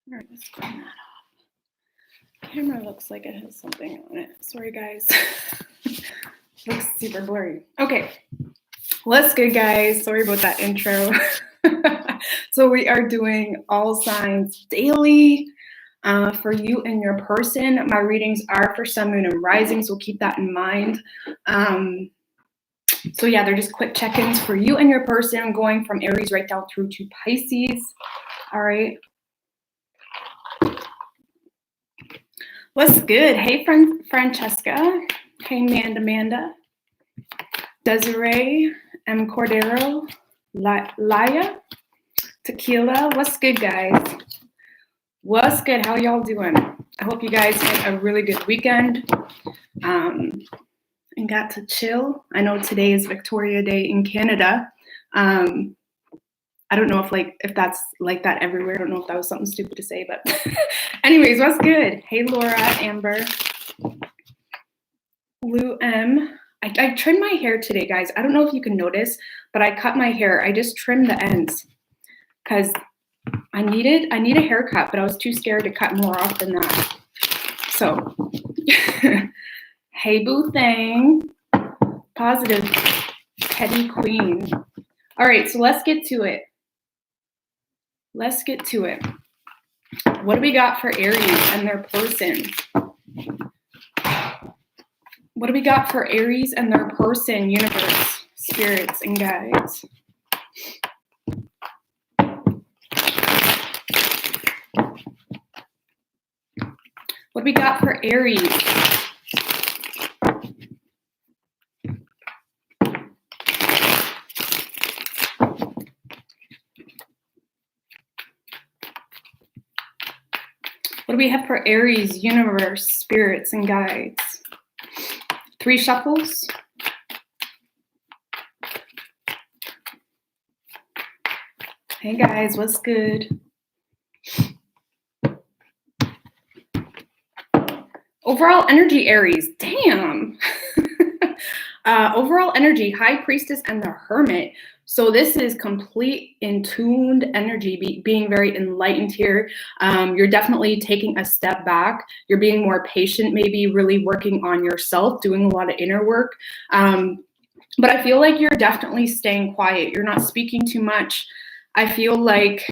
All right, let's turn that off. Camera looks like it has something on it. Sorry, guys. Looks super blurry. Okay, what's good, guys? Sorry about that intro. So we are doing all signs daily for you and your person. My readings are for sun, moon, and rising, so keep that in mind. So yeah, they're just quick check-ins for you and your person, going from Aries right down through to Pisces. All right. What's good? Hey, Francesca. Hey, Amanda. Desiree, M. Cordero, Laya, Tequila. What's good, guys? What's good? How y'all doing? I hope you guys had a really good weekend and got to chill. I know today is Victoria Day in Canada. I don't know if that's like that everywhere. I don't know if that was something stupid to say, but anyways, what's good? Hey, Laura, Amber, Lou M. I trimmed my hair today, guys. I don't know if you can notice, but I cut my hair. I just trimmed the ends because I need a haircut, but I was too scared to cut more off than that. So, hey, Boo Thang, positive petty queen. All right, so let's get to it. Let's get to it. What do we got for Aries and their person? What do we got for Aries and their person, universe, spirits, and guides? What do we got for Aries? What do we have for Aries, universe, spirits, and guides? 3 shuffles. Hey guys, what's good? Overall energy, Aries. Damn. Overall energy, High Priestess and the Hermit. So this is complete in-tuned energy, being very enlightened here. You're definitely taking a step back. You're being more patient, maybe really working on yourself, doing a lot of inner work. But I feel like you're definitely staying quiet. You're not speaking too much. I feel like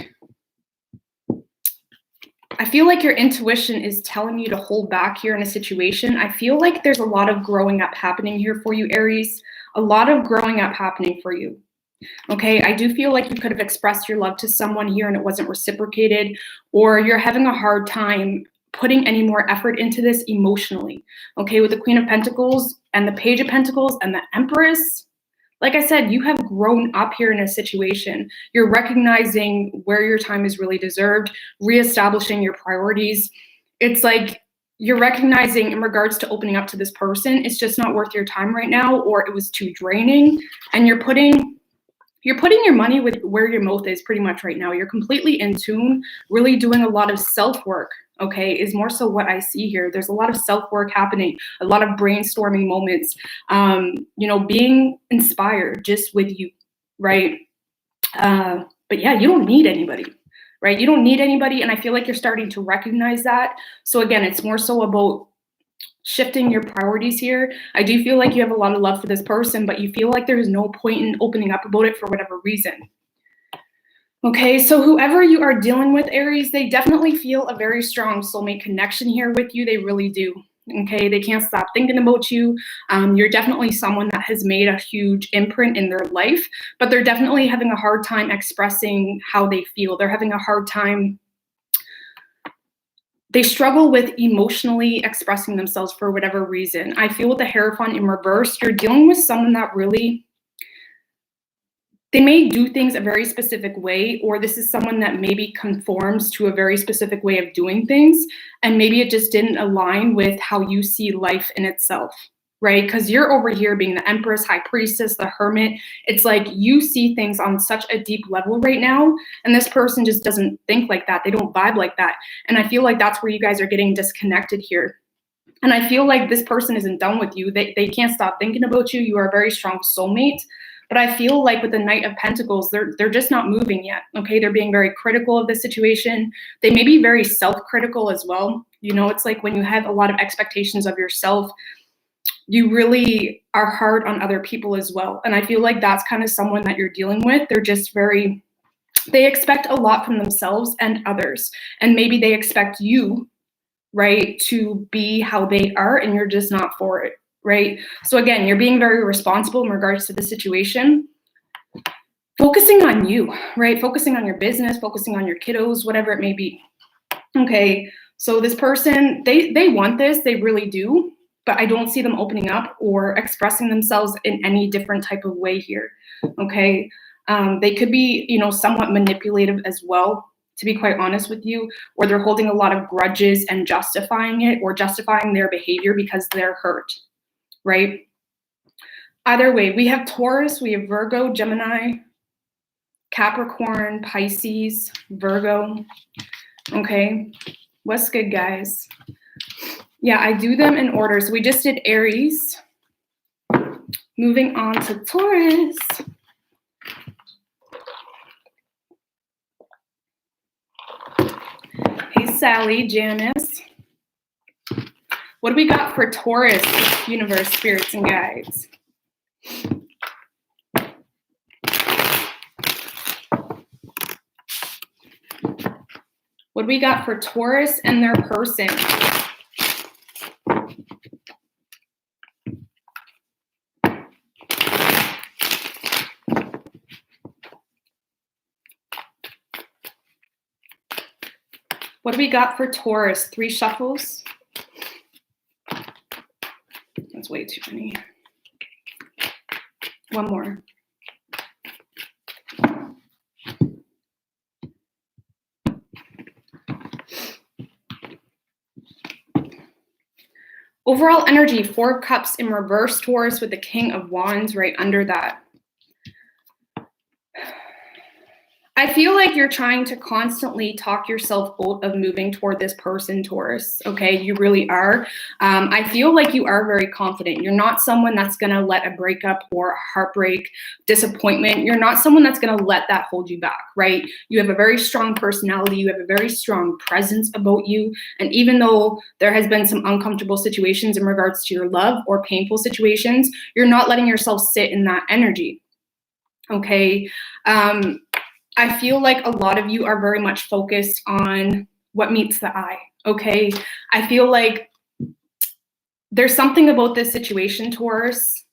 your intuition is telling you to hold back here in a situation. I feel like there's a lot of growing up happening here for you, Aries. A lot of growing up happening for you. Okay, I do feel like you could have expressed your love to someone here and it wasn't reciprocated, or you're having a hard time putting any more effort into this emotionally. Okay, with the Queen of Pentacles and the Page of Pentacles and the Empress, like I said, you have grown up here in a situation. You're recognizing where your time is really deserved, reestablishing your priorities. It's like you're recognizing in regards to opening up to this person, it's just not worth your time right now, or it was too draining, and you're putting your money with where your mouth is pretty much right now. You're completely in tune, really doing a lot of self-work, okay, is more so what I see here. There's a lot of self-work happening, a lot of brainstorming moments, being inspired just with you, right? But yeah, you don't need anybody, right? You don't need anybody, and I feel like you're starting to recognize that. So again, it's more so about shifting your priorities here. I do feel like you have a lot of love for this person, but you feel like there is no point in opening up about it for whatever reason. Okay, so whoever you are dealing with, Aries, they definitely feel a very strong soulmate connection here with you. They really do. Okay, they can't stop thinking about you. You're definitely someone that has made a huge imprint in their life, but they're definitely having a hard time expressing how they feel. They're having a hard time. They struggle with emotionally expressing themselves for whatever reason. I feel with the Hierophant in reverse, you're dealing with someone that really, they may do things a very specific way, or this is someone that maybe conforms to a very specific way of doing things, and maybe it just didn't align with how you see life in itself, right? Because you're over here being the Empress, High Priestess, the Hermit. It's like you see things on such a deep level right now, and this person just doesn't think like that. They don't vibe like that. And I feel like that's where you guys are getting disconnected here. And I feel like this person isn't done with you. They can't stop thinking about you. You are a very strong soulmate. But I feel like with the Knight of Pentacles, they're just not moving yet, okay? They're being very critical of the situation. They may be very self-critical as well. You know, it's like when you have a lot of expectations of yourself, you really are hard on other people as well. And I feel like that's kind of someone that you're dealing with. They're just they expect a lot from themselves and others. And maybe they expect you, right, to be how they are, and you're just not for it, right? So again, you're being very responsible in regards to the situation, focusing on you, right? Focusing on your business, focusing on your kiddos, whatever it may be. Okay, so this person, they want this, they really do, but I don't see them opening up or expressing themselves in any different type of way here, okay? They could be, you know, somewhat manipulative as well, to be quite honest with you, or they're holding a lot of grudges and justifying it or justifying their behavior because they're hurt, right? Either way, we have Taurus, we have Virgo, Gemini, Capricorn, Pisces, Virgo, okay? What's good, guys? Yeah, I do them in order. So we just did Aries. Moving on to Taurus. Hey, Sally, Janice. What do we got for Taurus, universe, spirits, and guides? What do we got for Taurus and their person? What do we got for Taurus? 3 shuffles. That's way too many. One more. Overall energy, 4 cups in reverse, Taurus, with the King of Wands right under that. I feel like you're trying to constantly talk yourself out of moving toward this person, Taurus, okay? You really are. I feel like you are very confident. You're not someone that's going to let a breakup or a heartbreak, disappointment. You're not someone that's going to let that hold you back, right? You have a very strong personality. You have a very strong presence about you. And even though there has been some uncomfortable situations in regards to your love or painful situations, you're not letting yourself sit in that energy, okay? I feel like a lot of you are very much focused on what meets the eye, okay? I feel like there's something about this situation, Taurus.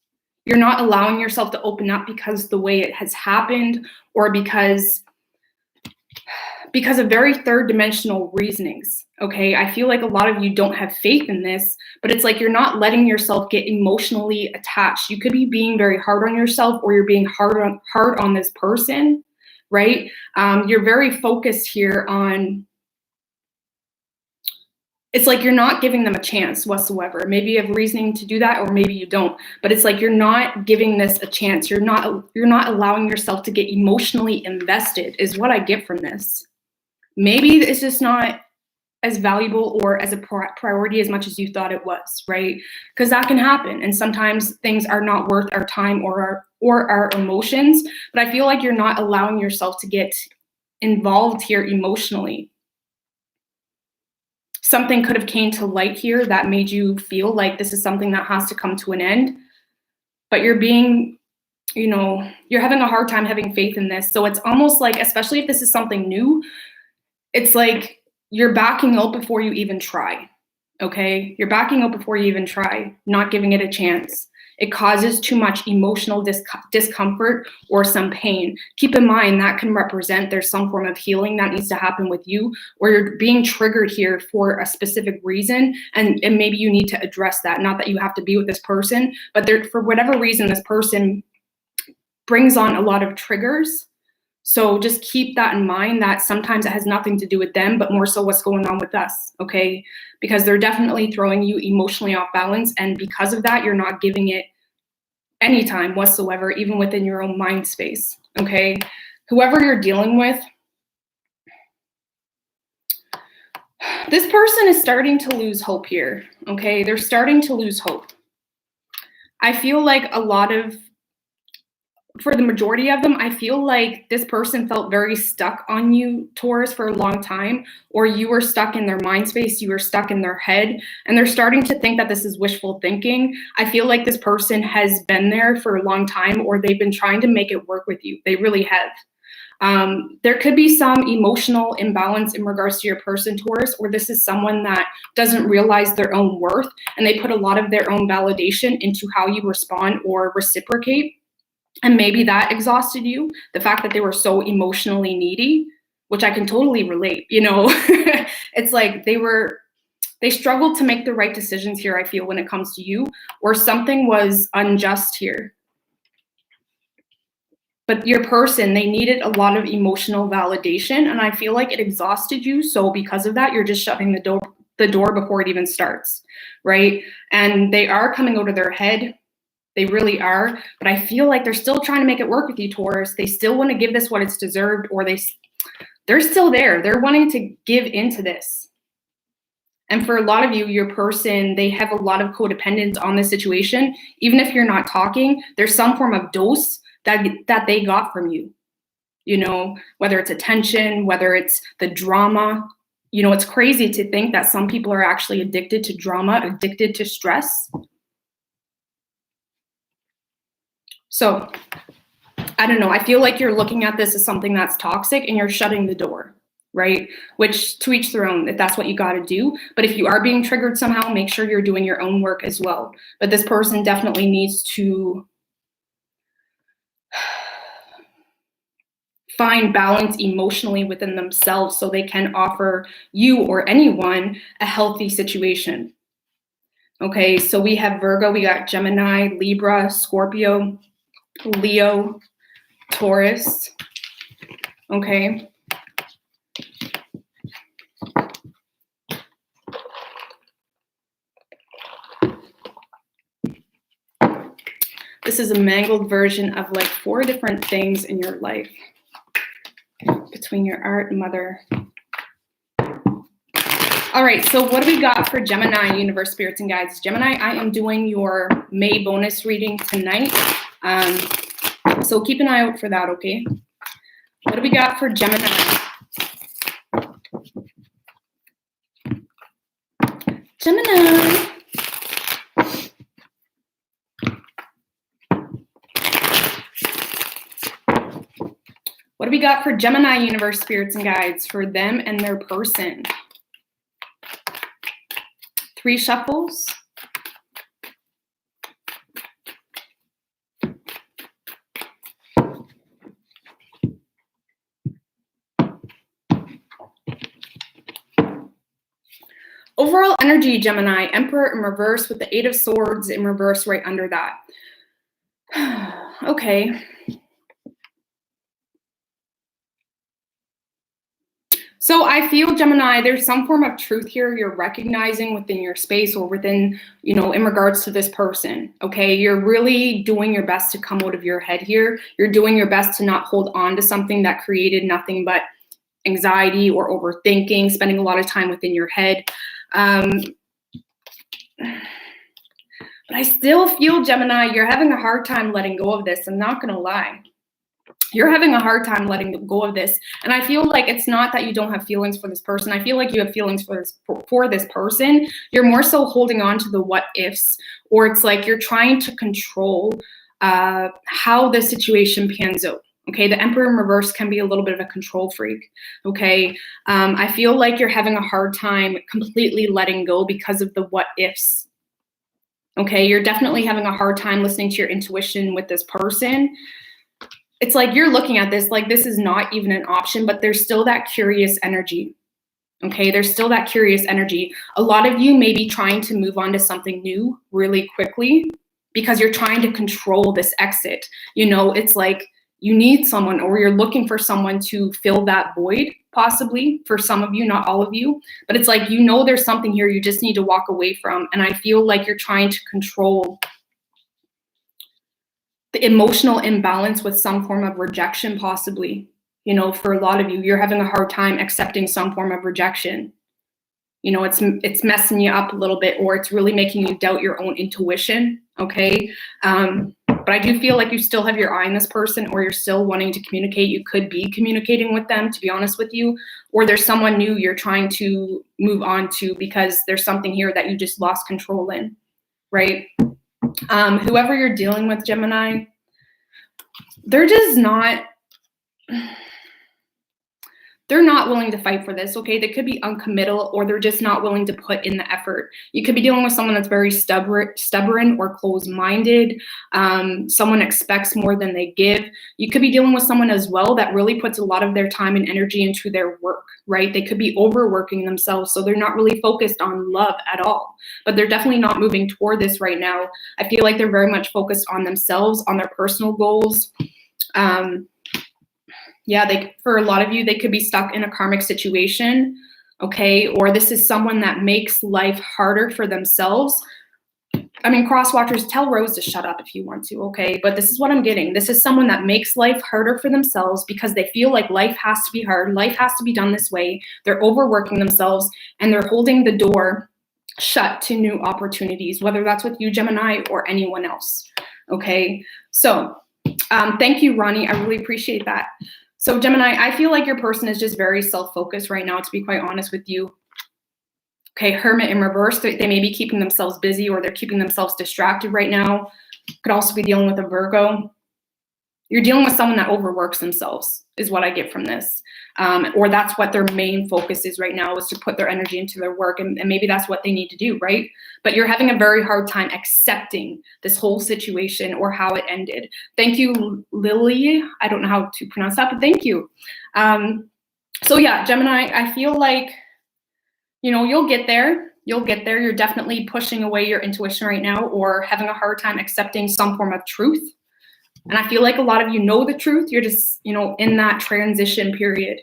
You're not allowing yourself to open up because the way it has happened, or because of very third dimensional reasonings, okay? I feel like a lot of you don't have faith in this, but it's like you're not letting yourself get emotionally attached. You could be being very hard on yourself, or you're being hard on this person, right? You're very focused here on, it's like you're not giving them a chance whatsoever. Maybe you have reasoning to do that, or maybe you don't, but it's like you're not giving this a chance. You're not allowing yourself to get emotionally invested, is what I get from this. Maybe it's just not as valuable or as a priority as much as you thought it was, right? Because that can happen. And sometimes things are not worth our time or our emotions, but I feel like you're not allowing yourself to get involved here emotionally. Something could have came to light here that made you feel like this is something that has to come to an end, but you're being, you know, you're having a hard time having faith in this. So it's almost like, especially if this is something new, it's like you're backing out before you even try, okay? You're backing out before you even try, not giving it a chance. It causes too much emotional discomfort or some pain. Keep in mind that can represent there's some form of healing that needs to happen with you, or you're being triggered here for a specific reason, and maybe you need to address that. Not that you have to be with this person, but for whatever reason, this person brings on a lot of triggers. So just keep that in mind, that sometimes it has nothing to do with them, but more so what's going on with us, okay? Because they're definitely throwing you emotionally off balance, and because of that, you're not giving it any time whatsoever, even within your own mind space, okay? Whoever you're dealing with, this person is starting to lose hope here, okay? They're starting to lose hope. I feel like a lot of for the majority of them, I feel like this person felt very stuck on you, Taurus, for a long time, or you were stuck in their mind space, you were stuck in their head, and they're starting to think that this is wishful thinking. I feel like this person has been there for a long time, or they've been trying to make it work with you. They really have. There could be some emotional imbalance in regards to your person, Taurus, or this is someone that doesn't realize their own worth, and they put a lot of their own validation into how you respond or reciprocate. And maybe that exhausted you, the fact that they were so emotionally needy, which I can totally relate, you know. It's like they struggled to make the right decisions here, I feel, when it comes to you, or something was unjust here. But your person, they needed a lot of emotional validation, and I feel like it exhausted you. So because of that, you're just shutting the door before it even starts, right? And they are coming out of their head. They really are, but I feel like they're still trying to make it work with you, Taurus. They still want to give this what it's deserved, or they're still there. They're wanting to give into this. And for a lot of you, your person, they have a lot of codependence on this situation. Even if you're not talking, there's some form of dose that they got from you, you know, whether it's attention, whether it's the drama. You know, it's crazy to think that some people are actually addicted to drama, addicted to stress. So I don't know. I feel like you're looking at this as something that's toxic and you're shutting the door, right? Which, to each their own, if that's what you got to do. But if you are being triggered somehow, make sure you're doing your own work as well. But this person definitely needs to find balance emotionally within themselves so they can offer you or anyone a healthy situation. Okay, so we have Virgo, we got Gemini, Libra, Scorpio, Leo, Taurus. Okay. This is a mangled version of like 4 different things in your life between your art and mother. All right, so what do we got for Gemini, universe, spirits, and guides? Gemini, I am doing your May bonus reading tonight. So keep an eye out for that, okay? What do we got for Gemini? Gemini. What do we got for Gemini, universe, spirits, and guides for them and their person? 3 shuffles. Overall energy, Gemini, Emperor in reverse with the 8 of Swords in reverse right under that. Okay. So I feel, Gemini, there's some form of truth here you're recognizing within your space or within, you know, in regards to this person, okay? You're really doing your best to come out of your head here. You're doing your best to not hold on to something that created nothing but anxiety or overthinking, spending a lot of time within your head. But I still feel, Gemini, you're having a hard time letting go of this. I'm not going to lie. You're having a hard time letting go of this. And I feel like it's not that you don't have feelings for this person. I feel like you have feelings for this person. You're more so holding on to the what ifs, or it's like you're trying to control how the situation pans out. Okay, the Emperor in reverse can be a little bit of a control freak. Okay, I feel like you're having a hard time completely letting go because of the what ifs. Okay, you're definitely having a hard time listening to your intuition with this person. It's like you're looking at this like this is not even an option, but there's still that curious energy. Okay, there's still that curious energy. A lot of you may be trying to move on to something new really quickly because you're trying to control this exit. You know, it's like you need someone, or you're looking for someone to fill that void, possibly for some of you, not all of you. But it's like, you know, there's something here you just need to walk away from. And I feel like you're trying to control the emotional imbalance with some form of rejection, possibly. You know, for a lot of you, you're having a hard time accepting some form of rejection. You know, it's messing you up a little bit, or it's really making you doubt your own intuition. Okay. But I do feel like you still have your eye on this person, or you're still wanting to communicate. You could be communicating with them, to be honest with you, or there's someone new you're trying to move on to because there's something here that you just lost control in, right? Whoever you're dealing with, Gemini, they're just not... They're not willing to fight for this, okay? They could be uncommittal, or they're just not willing to put in the effort. You could be dealing with someone that's very stubborn or closed-minded. Someone expects more than they give. You could be dealing with someone as well that really puts a lot of their time and energy into their work, right? They could be overworking themselves, so they're not really focused on love at all. But they're definitely not moving toward this right now. I feel like they're very much focused on themselves, on their personal goals. Yeah, for a lot of you, they could be stuck in a karmic situation, okay? Or this is someone that makes life harder for themselves. I mean, crosswatchers, tell Rose to shut up if you want to, okay? But this is what I'm getting. This is someone that makes life harder for themselves because they feel like life has to be hard. Life has to be done this way. They're overworking themselves, and they're holding the door shut to new opportunities, whether that's with you, Gemini, or anyone else, okay? So thank you, Ronnie. I really appreciate that. So Gemini, I feel like your person is just very self-focused right now, to be quite honest with you. Okay, Hermit in reverse, they may be keeping themselves busy, or they're keeping themselves distracted right now. Could also be dealing with a Virgo. You're dealing with someone that overworks themselves, is what I get from this. Or that's what their main focus is right now, is to put their energy into their work. And maybe that's what they need to do, right? But you're having a very hard time accepting this whole situation or how it ended. Thank you, Lily. I don't know how to pronounce that, but thank you. So yeah, Gemini, I feel like, you know, you'll get there. You'll get there. You're definitely pushing away your intuition right now, or having a hard time accepting some form of truth. And I feel like a lot of you know the truth. You're just, you know, in that transition period,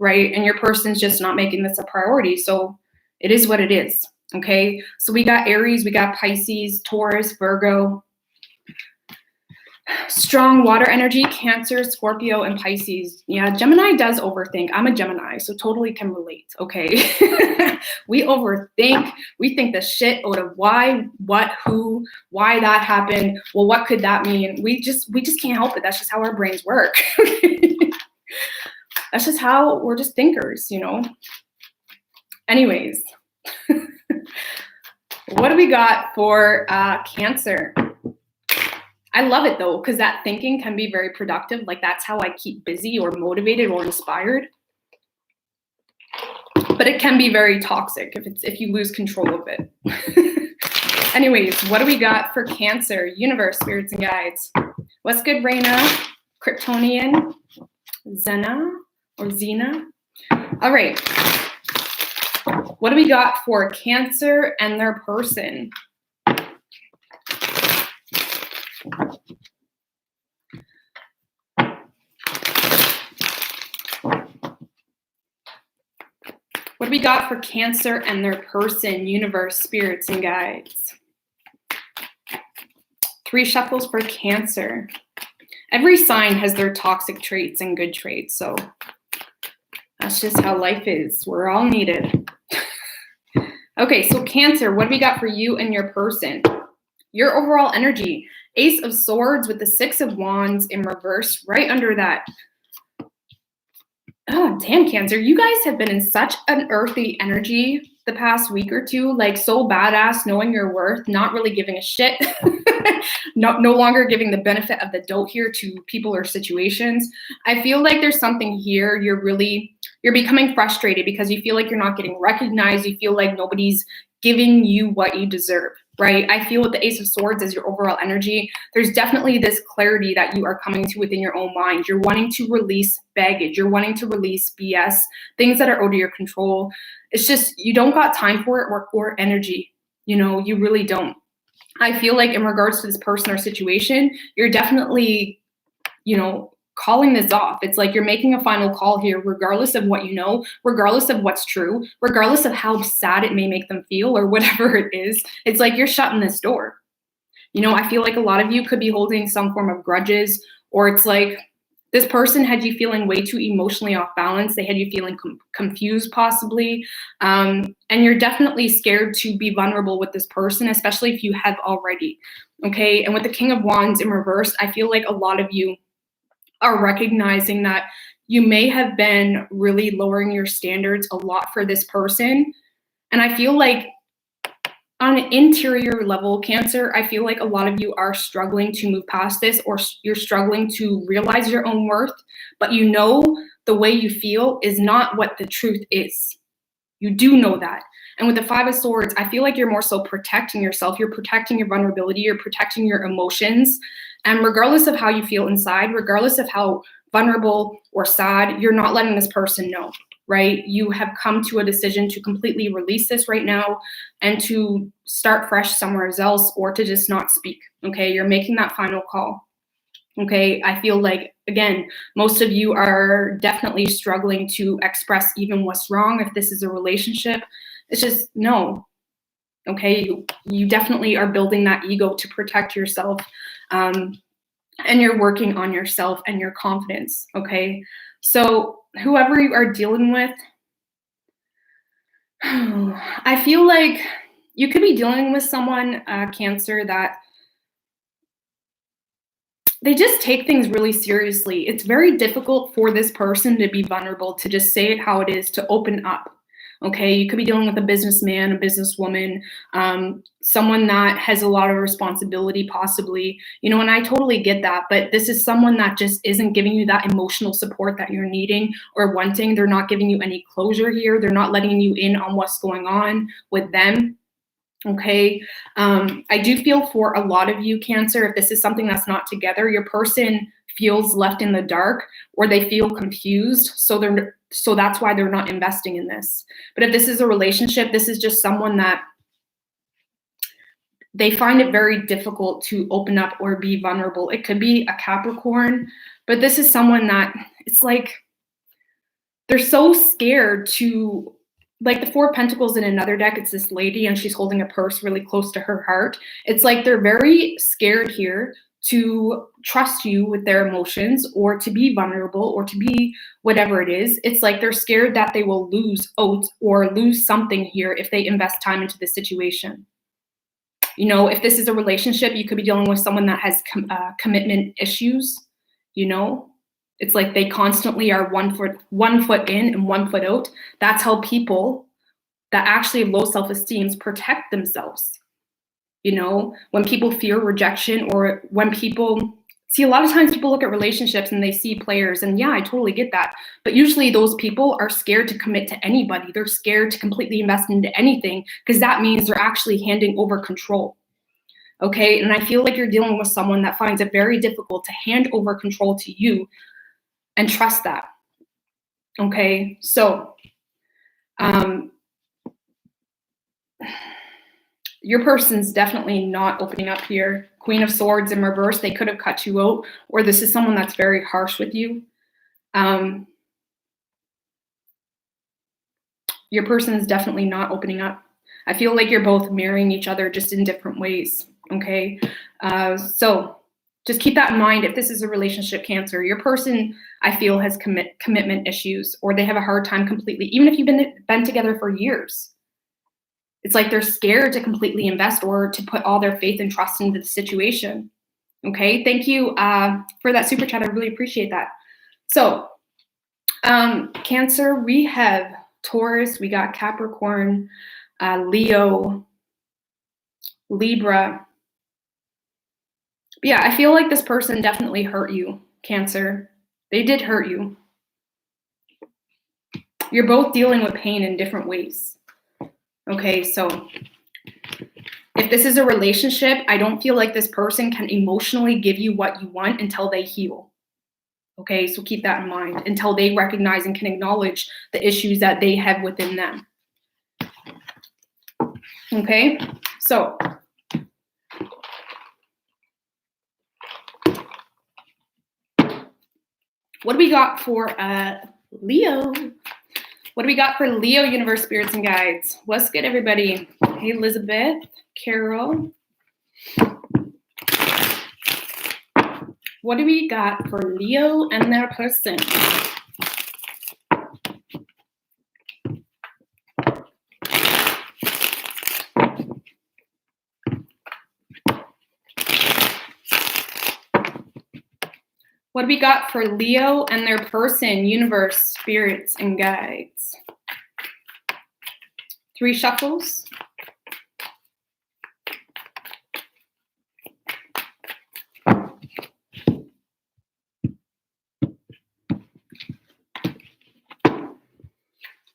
right? And your person's just not making this a priority. So it is what it is, okay? So we got Aries, we got Pisces, Taurus, Virgo. Strong water energy, Cancer, Scorpio, and Pisces. Yeah, Gemini does overthink. I'm a Gemini, so totally can relate, okay? We overthink. We think the shit out of why, what, who, why that happened. Well, what could that mean? We just can't help it. That's just how our brains work. That's just how we're just thinkers, you know? Anyways, what do we got for Cancer? I love it though, because that thinking can be very productive. Like, that's how I keep busy or motivated or inspired. But it can be very toxic if you lose control of it. Anyways, what do we got for Cancer? Universe, spirits, and guides. What's good, Raina? Kryptonian, Zena or Xena. All right. What do we got for Cancer and their person? What do we got for Cancer and their person, universe, spirits, and guides? 3 shuffles for Cancer. Every sign has their toxic traits and good traits, so that's just how life is. We're all needed. Okay, so Cancer, what do we got for you and your person? Your overall energy. Ace of Swords with the 6 of Wands in reverse, right under that. Oh, damn, Cancer. You guys have been in such an earthy energy the past week or two, like so badass, knowing your worth, not really giving a shit, no longer giving the benefit of the doubt here to people or situations. I feel like there's something here. You're becoming frustrated because you feel like you're not getting recognized. You feel like nobody's giving you what you deserve, right? I feel with the Ace of Swords as your overall energy, there's definitely this clarity that you are coming to within your own mind. You're wanting to release baggage. You're wanting to release BS, things that are out of your control. It's just, you don't got time for it or energy. You know, you really don't. I feel like in regards to this person or situation, you're definitely, you know, calling this off. It's like you're making a final call here, regardless of what you know, regardless of what's true, regardless of how sad it may make them feel or whatever it is. It's like you're shutting this door. You know, I feel like a lot of you could be holding some form of grudges, or it's like This person had you feeling way too emotionally off balance. They had you feeling confused possibly. And you're definitely scared to be vulnerable with this person, especially if you have already. Okay. And with the King of Wands in reverse, I feel like a lot of you are recognizing that you may have been really lowering your standards a lot for this person. And I feel like on an interior level, Cancer, I feel like a lot of you are struggling to move past this, or you're struggling to realize your own worth, but you know the way you feel is not what the truth is. You do know that. And with the Five of Swords, I feel like you're more so protecting yourself. You're protecting your vulnerability. You're protecting your emotions. And regardless of how you feel inside, regardless of how vulnerable or sad, you're not letting this person know, right? You have come to a decision to completely release this right now and to start fresh somewhere else, or to just not speak, okay? You're making that final call, okay? I feel like, again, most of you are definitely struggling to express even what's wrong if this is a relationship. It's just, no, okay? You definitely are building that ego to protect yourself, and you're working on yourself and your confidence, okay? So whoever you are dealing with, I feel like you could be dealing with someone, Cancer, that they just take things really seriously. It's very difficult for this person to be vulnerable, to just say it how it is, to open up. Okay, you could be dealing with a businessman, a businesswoman, someone that has a lot of responsibility possibly, and I totally get that, but this is someone that just isn't giving you that emotional support that you're needing or wanting. They're not giving you any closure here. They're not letting you in on what's going on with them. Okay, I do feel for a lot of you, Cancer, if this is something that's not together, your person feels left in the dark, or they feel confused, so that's why they're not investing in this. But if this is a relationship, this is just someone that they find it very difficult to open up or be vulnerable. It could be a Capricorn, but this is someone that it's like they're so scared to, like the Four of Pentacles in another deck, it's this lady and she's holding a purse really close to her heart. It's like they're very scared here to trust you with their emotions, or to be vulnerable, or to be whatever it is. It's like they're scared that they will lose oats or lose something here if they invest time into this situation. If this is a relationship, you could be dealing with someone that has commitment issues. It's like they constantly are one foot in and 1 foot out. That's how people that actually have low self-esteem protect themselves. When people fear rejection, or when people see, a lot of times people look at relationships and they see players, and yeah, I totally get that. But usually those people are scared to commit to anybody. They're scared to completely invest into anything, because that means they're actually handing over control. Okay, and I feel like you're dealing with someone that finds it very difficult to hand over control to you and trust that. Okay, so your person's definitely not opening up here. Queen of Swords in reverse, they could have cut you out, or this is someone that's very harsh with you. Your person is definitely not opening up. I feel like you're both mirroring each other, just in different ways, okay? So just keep that in mind. If this is a relationship, Cancer, your person, I feel, has commitment issues, or they have a hard time completely, even if you've been together for years. It's like they're scared to completely invest or to put all their faith and trust into the situation. Okay, thank you for that super chat. I really appreciate that. So, Cancer, we have Taurus, we got Capricorn, Leo, Libra. Yeah, I feel like this person definitely hurt you, Cancer. They did hurt you. You're both dealing with pain in different ways. Okay, so if this is a relationship, I don't feel like this person can emotionally give you what you want until they heal. Okay, so keep that in mind, until they recognize and can acknowledge the issues that they have within them. Okay, so what do we got for Leo? What do we got for Leo, universe, spirits, and guides? What's good, everybody? Hey, Elizabeth, Carol. What do we got for Leo and their person? What do we got for Leo and their person, universe, spirits, and guides? 3 shuffles.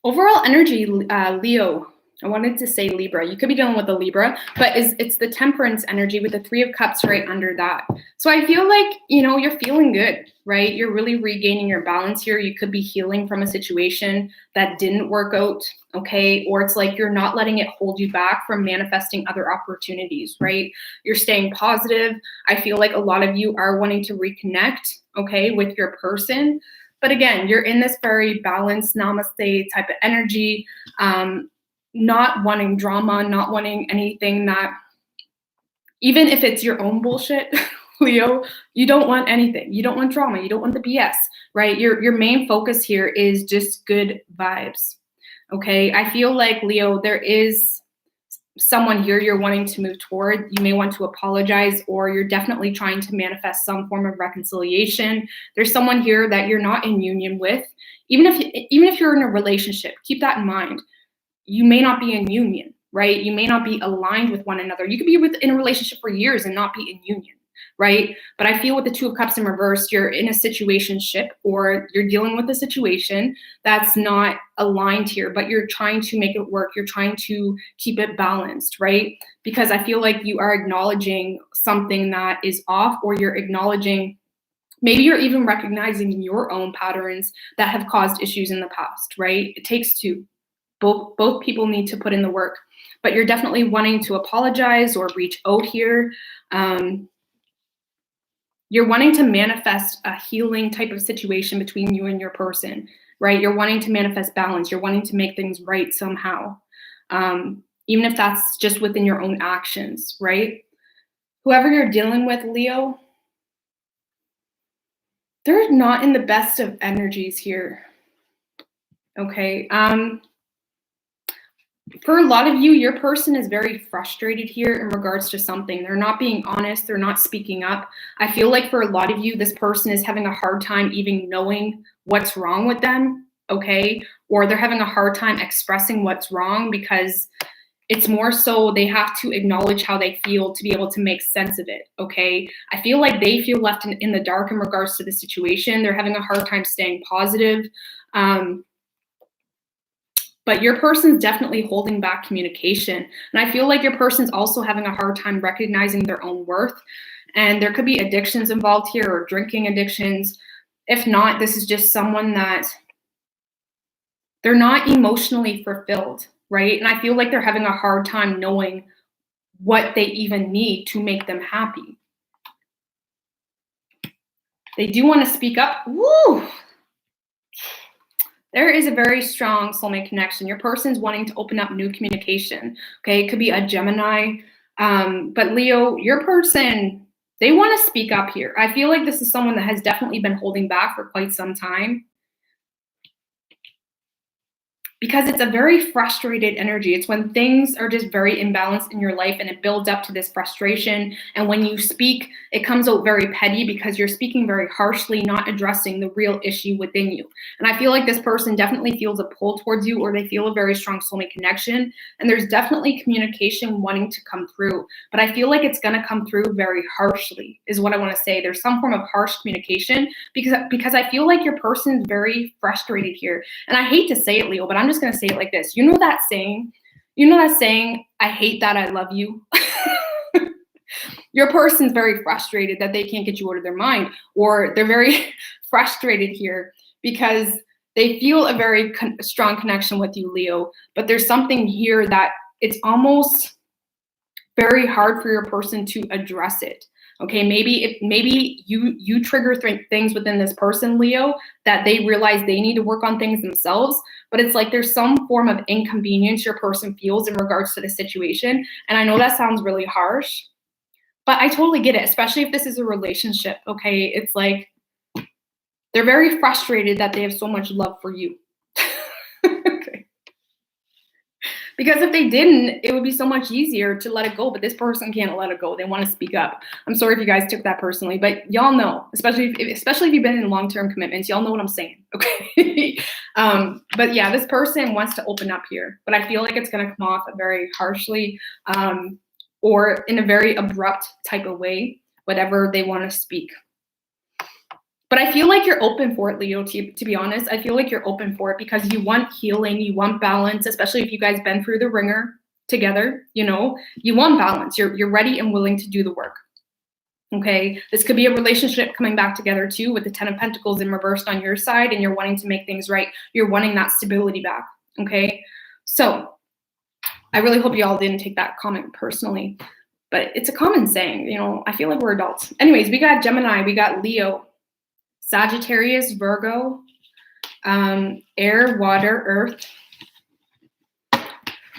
Overall energy, Leo. I wanted to say Libra. You could be dealing with a Libra, but it's the temperance energy with the 3 of cups right under that. So I feel like, you know, you're feeling good, right? You're really regaining your balance here. You could be healing from a situation that didn't work out, okay? Or it's like you're not letting it hold you back from manifesting other opportunities, right? You're staying positive. I feel like a lot of you are wanting to reconnect, okay, with your person. But again, you're in this very balanced namaste type of energy, not wanting drama, not wanting anything that, even if it's your own bullshit, Leo, you don't want anything. You don't want drama. You don't want the BS, right? Your main focus here is just good vibes, okay? I feel like, Leo, there is someone here you're wanting to move toward. You may want to apologize, or you're definitely trying to manifest some form of reconciliation. There's someone here that you're not in union with. Even if you're in a relationship, keep that in mind. You may not be in union, right? You may not be aligned with one another. You could be in a relationship for years and not be in union, right? But I feel with the 2 of cups in reverse, you're in a situationship, or you're dealing with a situation that's not aligned here, but you're trying to make it work. You're trying to keep it balanced, right? Because I feel like you are acknowledging something that is off, or you're acknowledging, maybe you're even recognizing your own patterns that have caused issues in the past, right? It takes 2. Both people need to put in the work, but you're definitely wanting to apologize or reach out here. You're wanting to manifest a healing type of situation between you and your person, right? You're wanting to manifest balance. You're wanting to make things right somehow, even if that's just within your own actions, right? Whoever you're dealing with, Leo, they're not in the best of energies here, okay? For a lot of you, your person is very frustrated here in regards to something. They're not being honest. They're not speaking up. I feel like for a lot of you, this person is having a hard time even knowing what's wrong with them, okay? Or they're having a hard time expressing what's wrong, because it's more so they have to acknowledge how they feel to be able to make sense of it, okay? I feel like they feel left in the dark in regards to the situation. They're having a hard time staying positive. But your person's definitely holding back communication. And I feel like your person's also having a hard time recognizing their own worth. And there could be addictions involved here, or drinking addictions. If not, this is just someone that they're not emotionally fulfilled, right? And I feel like they're having a hard time knowing what they even need to make them happy. They do want to speak up. Woo! There is a very strong soulmate connection. Your person's wanting to open up new communication, okay? It could be a Gemini. But Leo, your person, they want to speak up here. I feel like this is someone that has definitely been holding back for quite some time, because it's a very frustrated energy. It's when things are just very imbalanced in your life, and it builds up to this frustration. And when you speak, it comes out very petty, because you're speaking very harshly, not addressing the real issue within you. And I feel like this person definitely feels a pull towards you, or they feel a very strong soulmate connection. And there's definitely communication wanting to come through. But I feel like it's going to come through very harshly, is what I want to say. There's some form of harsh communication, because I feel like your person's very frustrated here. And I hate to say it, Leo, but I'm just going to say it like this. You know that saying, I hate that I love you. Your person's very frustrated that they can't get you out of their mind, or they're very frustrated here because they feel a very strong connection with you, Leo, but there's something here that it's almost very hard for your person to address it. Okay, maybe you trigger things within this person, Leo, that they realize they need to work on things themselves, but it's like there's some form of inconvenience your person feels in regards to the situation. And I know that sounds really harsh, But I totally get it, especially if this is a relationship, okay? It's like they're very frustrated that they have so much love for you. Okay. Because if they didn't, it would be so much easier to let it go, but this person can't let it go. They want to speak up. I'm sorry if you guys took that personally, but y'all know, especially if you've been in long-term commitments, y'all know what I'm saying, okay? But yeah, this person wants to open up here, but I feel like it's going to come off very harshly or in a very abrupt type of way, whatever they want to speak. But I feel like you're open for it, Leo, to be honest. I feel like you're open for it because you want healing, you want balance, especially if you guys been through the ringer together, you know, you want balance. You're ready and willing to do the work. Okay, this could be a relationship coming back together too with the 10 of Pentacles in reversed on your side, and you're wanting to make things right. You're wanting that stability back. Okay, so I really hope you all didn't take that comment personally, but it's a common saying, you know, I feel like we're adults. Anyways, we got Gemini, we got Leo, Sagittarius, Virgo, air, water, earth.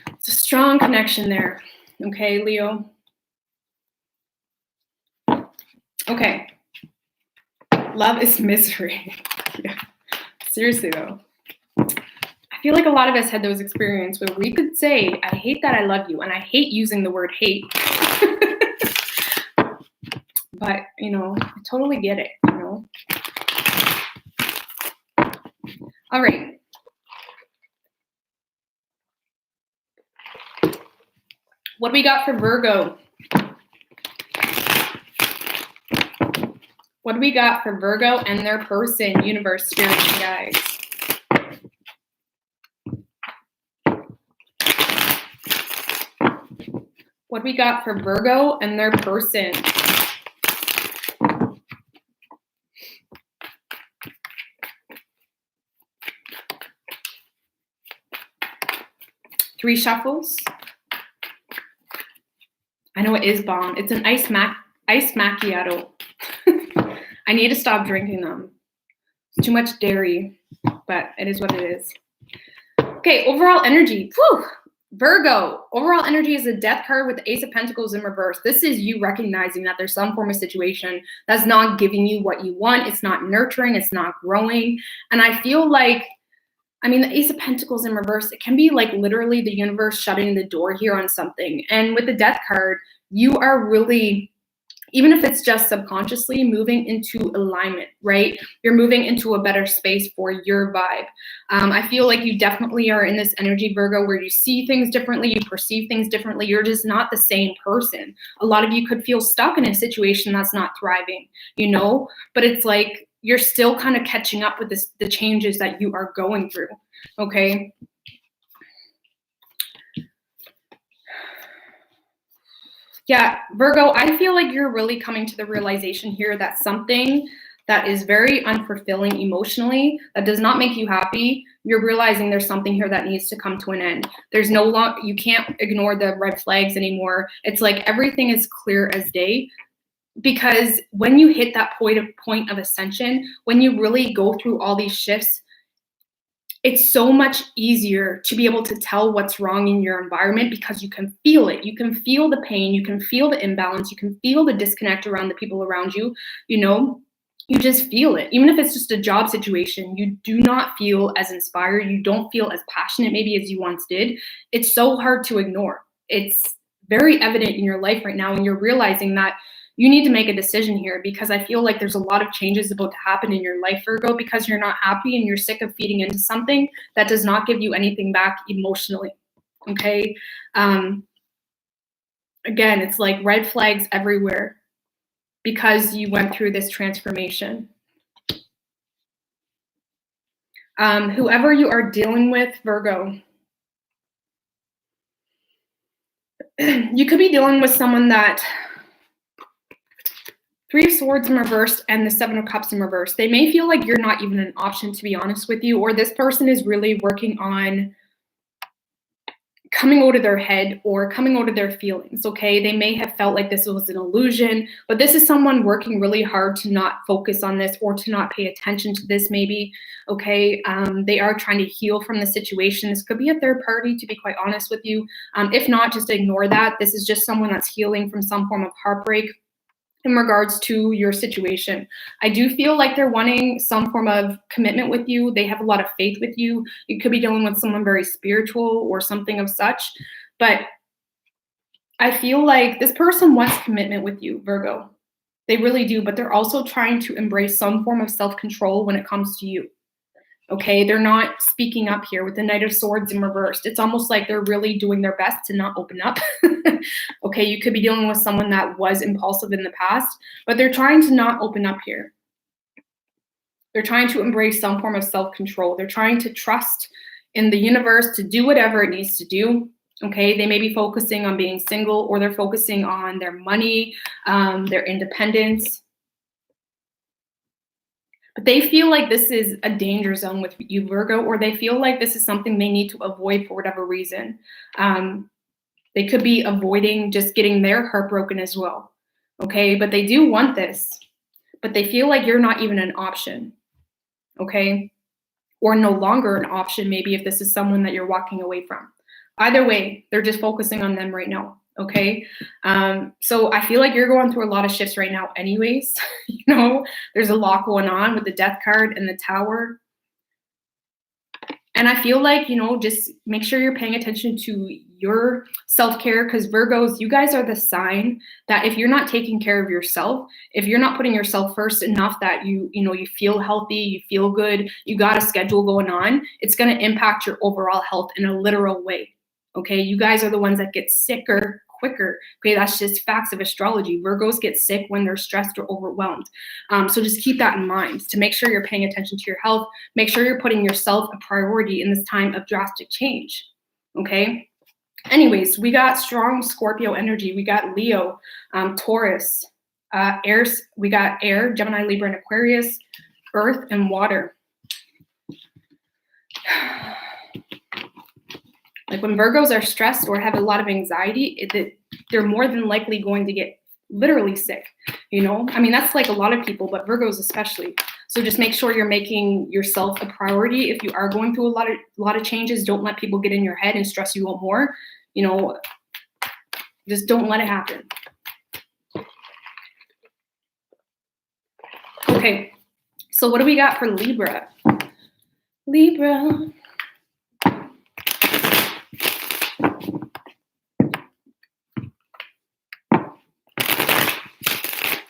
It's a strong connection there. Okay, Leo. Okay. Love is misery. Yeah. Seriously though. I feel like a lot of us had those experiences where we could say, I hate that I love you, and I hate using the word hate. But, you know, I totally get it, you know. All right. What do we got for Virgo? What do we got for Virgo and their person, universe, spirit, and guides? What do we got for Virgo and their person? Three shuffles. I know it is bomb. It's an iced macchiato. I need to stop drinking them. It's too much dairy, but it is what it is. Okay, overall energy. Whew. Virgo, overall energy is a death card with the Ace of Pentacles in reverse. This is you recognizing that there's some form of situation that's not giving you what you want. It's not nurturing. It's not growing. And I feel like, I mean, the Ace of Pentacles in reverse, it can be like literally the universe shutting the door here on something. And with the death card, you are really, even if it's just subconsciously, moving into alignment, right? You're moving into a better space for your vibe. I feel like you definitely are in this energy, Virgo, where you see things differently, you perceive things differently. You're just not the same person. A lot of you could feel stuck in a situation that's not thriving, you know? But it's like you're still kind of catching up with the changes that you are going through, okay? Yeah, Virgo, I feel like you're really coming to the realization here that something that is very unfulfilling emotionally, that does not make you happy, you're realizing there's something here that needs to come to an end. There's no long, you can't ignore the red flags anymore. It's like everything is clear as day, because when you hit that point of ascension, when you really go through all these shifts, it's so much easier to be able to tell what's wrong in your environment because you can feel it. You can feel the pain. You can feel the imbalance. You can feel the disconnect around the people around you. You know, you just feel it. Even if it's just a job situation, you do not feel as inspired. You don't feel as passionate maybe as you once did. It's so hard to ignore. It's very evident in your life right now, and you're realizing that you need to make a decision here, because I feel like there's a lot of changes about to happen in your life, Virgo, because you're not happy and you're sick of feeding into something that does not give you anything back emotionally, okay? Again, it's like red flags everywhere because you went through this transformation. Whoever you are dealing with, Virgo, you could be dealing with someone that Three of Swords in reverse and the Seven of Cups in reverse. They may feel like you're not even an option, to be honest with you, or this person is really working on coming out of their head or coming out of their feelings, okay? They may have felt like this was an illusion, but this is someone working really hard to not focus on this or to not pay attention to this maybe, okay? They are trying to heal from the situation. This could be a third party, to be quite honest with you. If not, just ignore that. This is just someone that's healing from some form of heartbreak in regards to your situation. I do feel like they're wanting some form of commitment with you. They have a lot of faith with you. You could be dealing with someone very spiritual or something of such, but I feel like this person wants commitment with you, Virgo. They really do, but they're also trying to embrace some form of self-control when it comes to you. Okay, they're not speaking up here with the Knight of Swords in reversed. It's almost like they're really doing their best to not open up. Okay, you could be dealing with someone that was impulsive in the past, but they're trying to not open up here. They're trying to embrace some form of self-control. They're trying to trust in the universe to do whatever it needs to do. Okay, they may be focusing on being single, or they're focusing on their money, their independence. But they feel like this is a danger zone with you, Virgo, or they feel like this is something they need to avoid for whatever reason. They could be avoiding just getting their heart broken as well. Okay, but they do want this, but they feel like you're not even an option. Okay, or no longer an option, maybe, if this is someone that you're walking away from. Either way, they're just focusing on them right now. Okay, so I feel like you're going through a lot of shifts right now anyways. You know, there's a lot going on with the Death card and the Tower. And I feel like, you know, just make sure you're paying attention to your self-care, because Virgos, you guys are the sign that if you're not taking care of yourself, if you're not putting yourself first enough that you feel healthy, you feel good, you got a schedule going on, it's going to impact your overall health in a literal way. Okay, you guys are the ones that get sicker quicker. Okay, that's just facts of astrology. Virgos get sick when they're stressed or overwhelmed. So just keep that in mind to make sure you're paying attention to your health. Make sure you're putting yourself a priority in this time of drastic change. Okay. Anyways, we got strong Scorpio energy. We got Leo, Taurus, Aries. We got air, Gemini, Libra, and Aquarius, earth, and water. Like when Virgos are stressed or have a lot of anxiety, they're more than likely going to get literally sick. You know, I mean, that's like a lot of people, but Virgos especially. So just make sure you're making yourself a priority. If you are going through a lot of changes, don't let people get in your head and stress you out more. You know, just don't let it happen. Okay, so what do we got for Libra? Libra.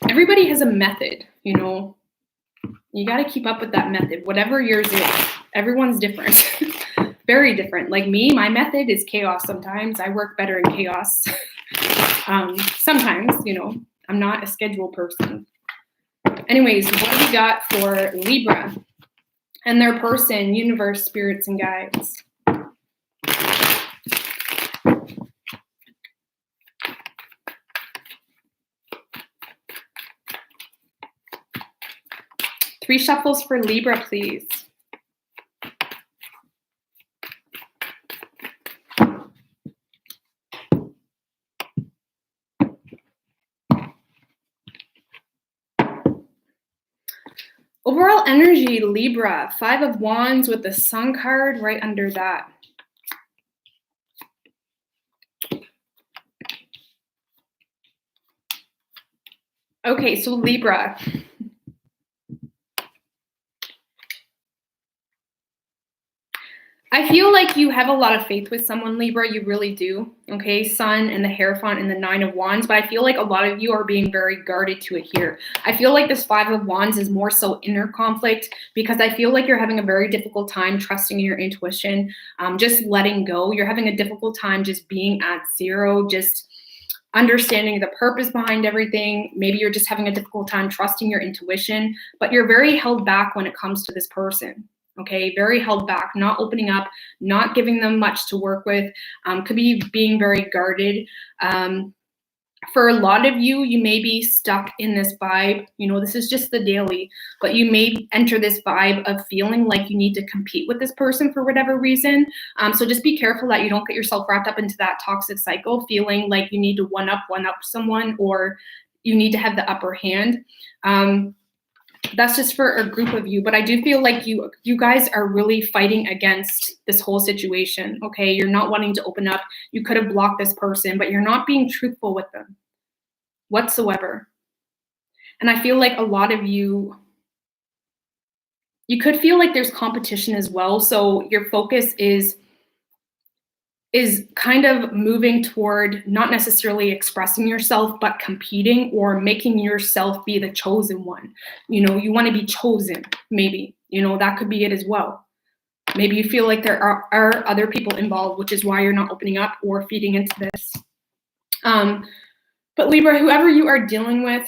Everybody has a method, you know. You got to keep up with that method, whatever yours is. Everyone's different, very different. Like me, my method is chaos sometimes. I work better in chaos. Sometimes, you know, I'm not a schedule person. Anyways, what do we got for Libra and their person, universe, spirits, and guides? Three shuffles for Libra, please. Overall energy, Libra, 5 of Wands with the Sun card right under that. Okay, so Libra. I feel like you have a lot of faith with someone, Libra. You really do. Okay, Sun and the Hierophant and the 9 of Wands. But I feel like a lot of you are being very guarded to it here. I feel like this 5 of Wands is more so inner conflict, because I feel like you're having a very difficult time trusting in your intuition, just letting go. You're having a difficult time just being at zero, just understanding the purpose behind everything. Maybe you're just having a difficult time trusting your intuition, but you're very held back when it comes to this person. Okay, very held back, not opening up, not giving them much to work with, could be being very guarded. For a lot of you, you may be stuck in this vibe. This is just the daily, but you may enter this vibe of feeling like you need to compete with this person for whatever reason. So just be careful that you don't get yourself wrapped up into that toxic cycle, feeling like you need to one up someone, or you need to have the upper hand. That's just for a group of you, but I do feel like you guys are really fighting against this whole situation, okay? You're not wanting to open up. You could have blocked this person, but you're not being truthful with them whatsoever. And I feel like a lot of you could feel like there's competition as well. So your focus is kind of moving toward not necessarily expressing yourself, but competing or making yourself be the chosen one. You want to be chosen, maybe. That could be it as well. Maybe you feel like there are other people involved, which is why you're not opening up or feeding into this. But Libra, whoever you are dealing with,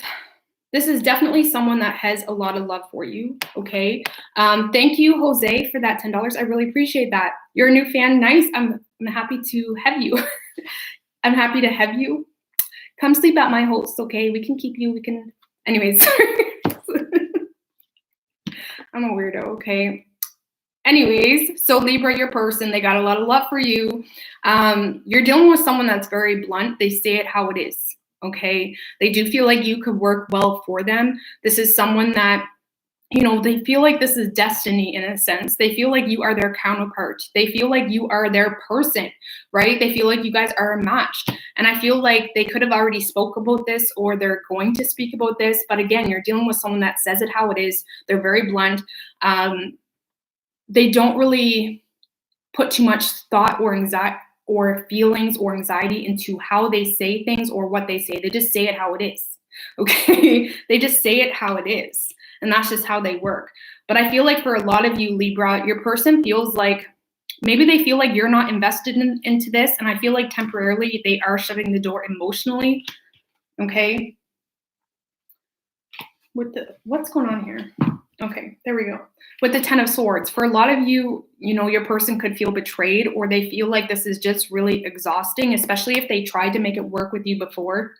this is definitely someone that has a lot of love for you, okay? Thank you, Jose, for that $10. I really appreciate that. You're a new fan. Nice. I'm happy to have you. I'm happy to have you. Come sleep at my house, okay? We can keep you. Anyways. I'm a weirdo, okay? Anyways, so Libra, your person, they got a lot of love for you. You're dealing with someone that's very blunt. They say it how it is. Okay, they do feel like you could work well for them. This is someone that, they feel like this is destiny in a sense. They feel like you are their counterpart. They feel like you are their person, right? They feel like you guys are a match. And I feel like they could have already spoke about this, or they're going to speak about this. But again, you're dealing with someone that says it how it is. They're very blunt. They don't really put too much thought or anxiety or feelings or anxiety into how they say things or what they say. They just say it how it is, okay? They just say it how it is, and that's just how they work. But I feel like for a lot of you, Libra, your person feels like maybe they feel like you're not invested into this, and I feel like temporarily they are shutting the door emotionally, okay? What's going on here? Okay, there we go. With the 10 of Swords, for a lot of you, your person could feel betrayed, or they feel like this is just really exhausting, especially if they tried to make it work with you before.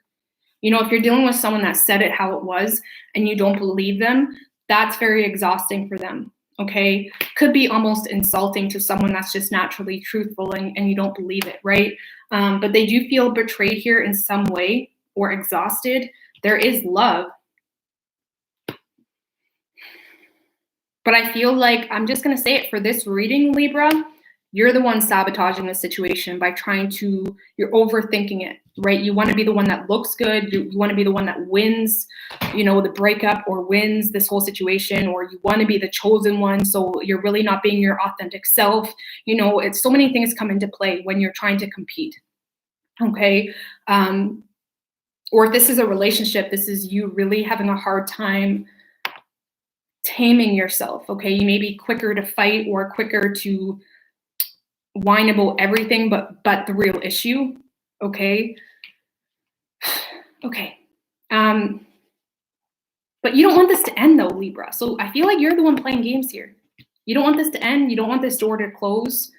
If you're dealing with someone that said it how it was and you don't believe them, that's very exhausting for them, okay? Could be almost insulting to someone that's just naturally truthful and you don't believe it, right? But they do feel betrayed here in some way or exhausted. There is love. But I feel like, I'm just going to say it for this reading, Libra, you're the one sabotaging the situation by you're overthinking it, right? You want to be the one that looks good. You want to be the one that wins, the breakup, or wins this whole situation, or you want to be the chosen one. So you're really not being your authentic self. It's so many things come into play when you're trying to compete, okay? Or if this is a relationship, this is you really having a hard time taming yourself, okay? You may be quicker to fight or quicker to whine about everything but the real issue, okay? Okay. But you don't want this to end though, Libra. So I feel like you're the one playing games here. You don't want this to end. You don't want this door to close.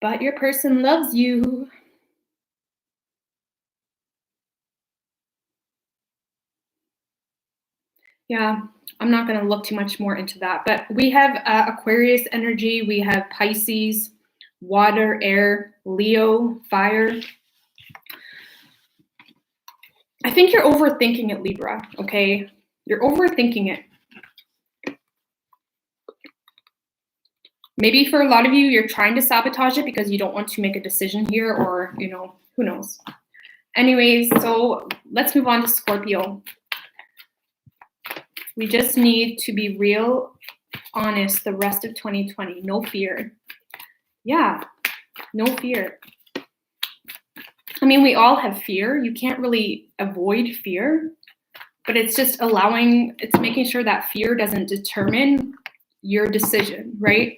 But your person loves you. Yeah, I'm not going to look too much more into that. But we have Aquarius energy. We have Pisces, water, air, Leo, fire. I think you're overthinking it, Libra, okay? You're overthinking it. Maybe for a lot of you, you're trying to sabotage it because you don't want to make a decision here, or, who knows. Anyways, so let's move on to Scorpio. We just need to be real honest the rest of 2020. No fear. Yeah, no fear. I mean, we all have fear. You can't really avoid fear, but it's just it's making sure that fear doesn't determine your decision, right?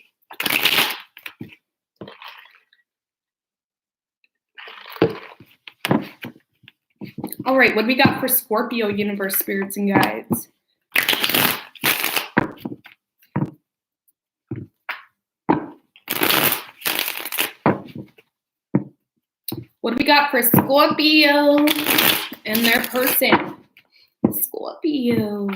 All right, what do we got for Scorpio, universe, spirits, and guides? What do we got for Scorpio and their person? Scorpio.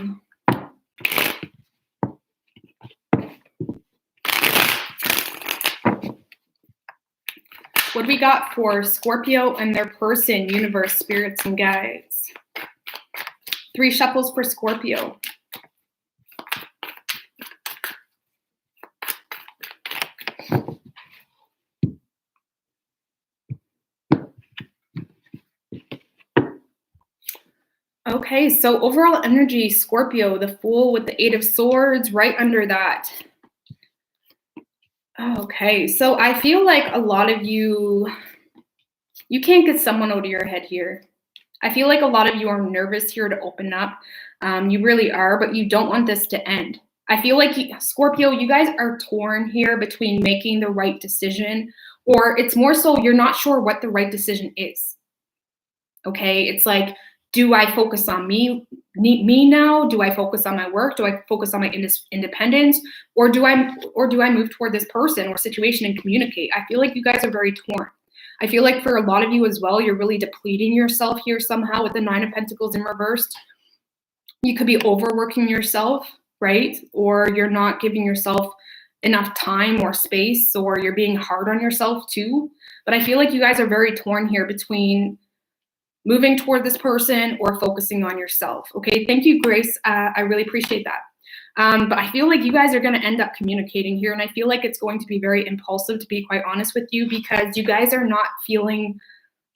What do we got for Scorpio and their person, universe, spirits, and guides? 3 shuffles for Scorpio. Okay, so overall energy, Scorpio, the Fool with the 8 of Swords, right under that. Okay, so I feel like a lot of you can't get someone out of your head here. I feel like a lot of you are nervous here to open up. You really are, but you don't want this to end. I feel like, Scorpio, you guys are torn here between making the right decision, or it's more so you're not sure what the right decision is. Okay, it's like, do I focus on me now? Do I focus on my work? Do I focus on my independence? Or do I move toward this person or situation and communicate? I feel like you guys are very torn. I feel like for a lot of you as well, you're really depleting yourself here somehow with the 9 of Pentacles in reversed. You could be overworking yourself, right? Or you're not giving yourself enough time or space, or you're being hard on yourself too. But I feel like you guys are very torn here between moving toward this person or focusing on yourself. Okay, thank you, Grace. I really appreciate that. But I feel like you guys are going to end up communicating here, and I feel like it's going to be very impulsive, to be quite honest with you, because you guys are not feeling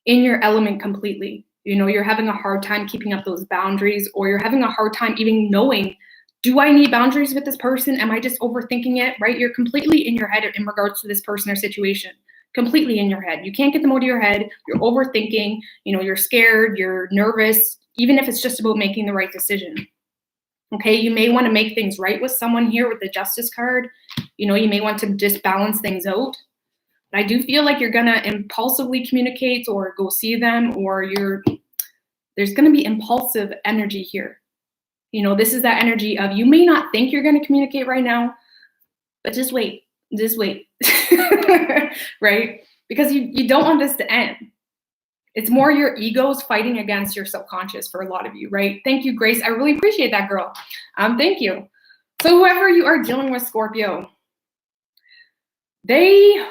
in your element completely. You know, you're having a hard time keeping up those boundaries, or you're having a hard time even knowing, do I need boundaries with this person? Am I just overthinking it, right? You're completely in your head in regards to this person or situation. Completely in your head. You can't get them out of your head. You're overthinking, you know, you're scared, you're nervous, even if it's just about making the right decision. Okay, you may want to make things right with someone here with the Justice card. You know, you may want to just balance things out. But I do feel like you're going to impulsively communicate or go see them, or there's going to be impulsive energy here. You know, this is that energy of, you may not think you're going to communicate right now, but just wait. Just wait. Right? Because you don't want this to end. It's more your egos fighting against your subconscious for a lot of you, right? Thank you, Grace. I really appreciate that, girl. Thank you. So whoever you are dealing with, Scorpio, they